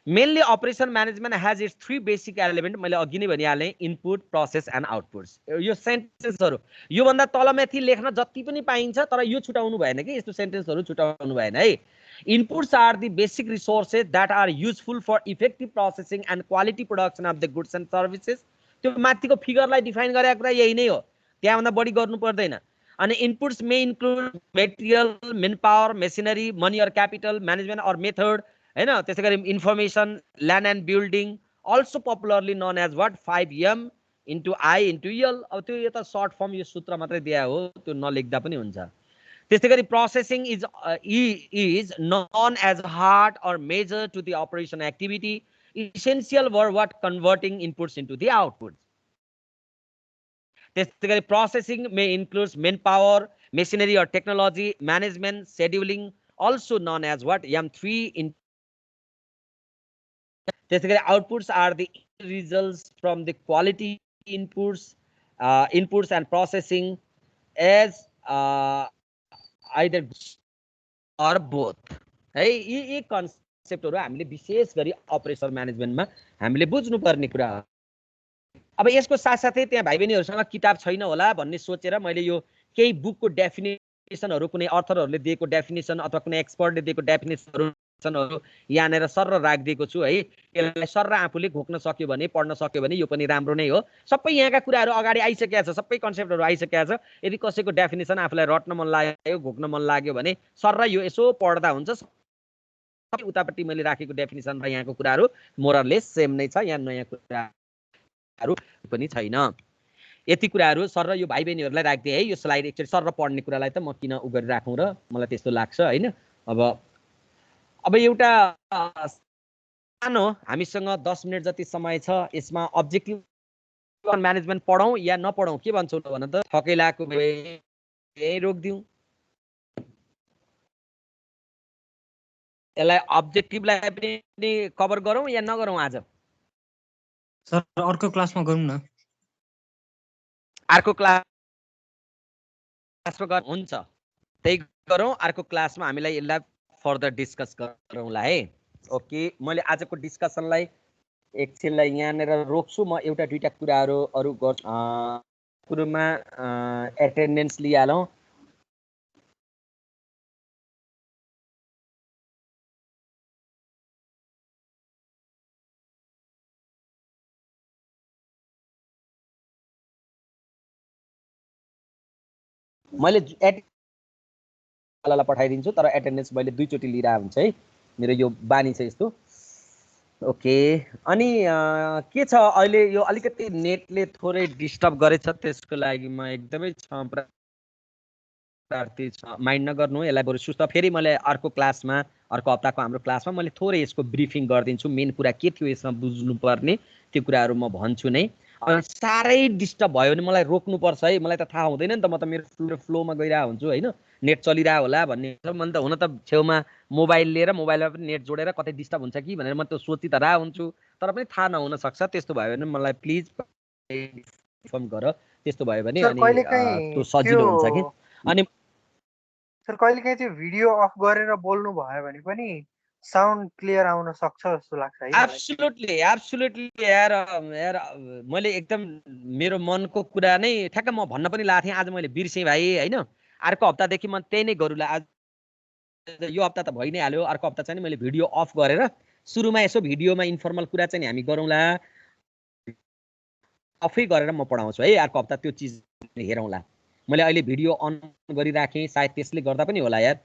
Mainly operation management has its 3 basic element. मैले अघि नै भनिहालेँ, इनपुट, प्रोसेस एन्ड आउटपुट्स। यो सेन्टेन्सहरू योभन्दा तलमाथि लेख्न जति पनि पाइन्छ, तर यो छुटाउनु भएन कि, यस्तो सेन्टेन्सहरू छुटाउनु भएन है। Inputs are the basic resources that are useful for effective processing and quality production of the goods and services. त्यो माथिको फिगरलाई डिफाइन गरेको कुरा यही नै हो, त्यहाँभन्दा बढी गर्नु पर्दैन। अनि inputs may include material, manpower, machinery, money or capital, management or method, हैन? त्यसै गरी information, land and building, also popularly known as what 5M into I into L। अब त्यो यो त सर्ट फर्म, यो सूत्र मात्रै दिया हो, त्यो नलेख्दा पनि हुन्छ। त्यसै गरी processing is known as heart or measure to the operation activity, essential for what converting inputs into the outputs. त्यसै गरी processing may includes manpower, machinery or technology, management, scheduling, also known as what M3 त्यसै गरी outputs are the results from the quality inputs and processing as either or both है। यी कन्सेप्टहरू हामीले विशेष गरी operation म्यानेजमेन्टमा हामीले बुझ्नुपर्ने कुरा हो। अब यसको साथसाथै त्यहाँ भाइ बहिनीहरूसँग किताब छैन होला भन्ने सोचेर मैले यो केही बुकको डेफिनेसनहरू, कुनै अथरहरूले दिएको डेफिनेसन अथवा कुनै एक्सपर्टले दिएको डेफिनेसनहरू यहाँनिर सर राखिदिएको छु है। यसलाई सर आफूले घोक्न सक्यो भने, पढ्न सक्यो भने यो पनि राम्रो नै हो। सबै यहाँका कुराहरू अगाडि आइसकेका छ, सबै कन्सेप्टहरू आइसकेका छ। यदि कसैको डेफिनेसन आफूलाई रट्न मन लाग्यो, घोक्न मन लाग्यो भने सर यो यसो पढ्दा हुन्छ। सबै उतापट्टि मैले राखेको डेफिनेसन र यहाँको कुराहरू मोरलेस सेम नै छ, यहाँ नयाँ कुराहरू पनि छैन। यति कुराहरू सर र यो भाइ बहिनीहरूलाई राखिदिएँ है। यो स्लाइड एकचोटि सर र पढ्ने कुरालाई त म किन उ गरिराखौँ र, मलाई त्यस्तो लाग्छ होइन। अब एउटा सानो हामीसँग 10 मिनट जति समय छ, यसमा अब्जेक्टिभ म्यानेजमेन्ट पढौँ या नपढौँ, के भन्छौ भन त? थकै लागेको भए यही रोकिदिउँ, यसलाई अब्जेक्टिभलाई पनि कभर गरौँ या नगरौँ आज? सर अर्को क्लासमा गरौँ न। अर्को क्लासमा हुन्छ, त्यही गरौँ। अर्को क्लासमा हामीलाई यसलाई फर्दर डिस्कस गरौँला है। ओके, मैले आजको डिस्कसनलाई एकछिनलाई यहाँनिर रोक्छु। म एउटा दुईटा कुराहरू अरू गर्छु। सुरुमा एटेन्डेन्स लिइहालौँ। मैले वालालाई पठाइदिन्छु, तर एटेन्डेन्स मैले दुईचोटि लिइरहेको हुन्छ है, मेरो यो बानी छ यस्तो। ओके, अनि के छ अहिले यो अलिकति नेटले थोरै डिस्टर्ब गरेछ, त्यसको लागि म एकदमै क्षमाप्रार्थी छ, माइन्ड नगर्नु यसलाई। बरु सुस्त फेरि मैले अर्को क्लासमा, अर्को हप्ताको हाम्रो क्लासमा मैले थोरै यसको ब्रिफिङ गरिदिन्छु, मेन कुरा के थियो यसमा बुझ्नुपर्ने त्यो कुराहरू म भन्छु नै। अनि साह्रै डिस्टर्ब भयो भने मलाई रोक्नुपर्छ है, मलाई त थाहा हुँदैन नि त, म त मेरो फ्लोमा गइरहेको हुन्छु होइन, नेट चलिरहेको होला भन्ने। मैले त हुन त छेउमा मोबाइल लिएर मोबाइलमा पनि नेट जोडेर कतै डिस्टर्ब हुन्छ कि भनेर म त सोची त रहेको हुन्छु, तर पनि थाहा नहुन सक्छ। त्यस्तो भयो भने मलाई प्लिज इन्फर्म गर, त्यस्तो भयो भने अनि त्यो सजिलो हुन्छ कि। अनि सर कहिलेकाहीँ त्यो भिडियो अफ गरेर बोल्नु भयो भने पनि साउन्ड क्लियर आउन सक्छ जस्तो लाग्छ है। एब्सोल्युटली यार मैले एकदम मेरो मनको कुरा नै ठ्याक्क म भन्न पनि लाएको थिएँ, आज मैले बिर्सेँ भाइ होइन। अर्को हप्तादेखि म त्यही नै गरौँला। आज यो हप्ता त भइ नै हाल्यो, अर्को हप्ता चाहिँ मैले भिडियो अफ गरेर सुरुमा यसो भिडियोमा इन्फर्मल कुरा चाहिँ हामी गरौँला, अफै गरेर म पढाउँछु है। अर्को हप्ता त्यो चिज हेरौँला। मैले अहिले भिडियो अन गरिराखेँ, सायद त्यसले गर्दा पनि होला यार।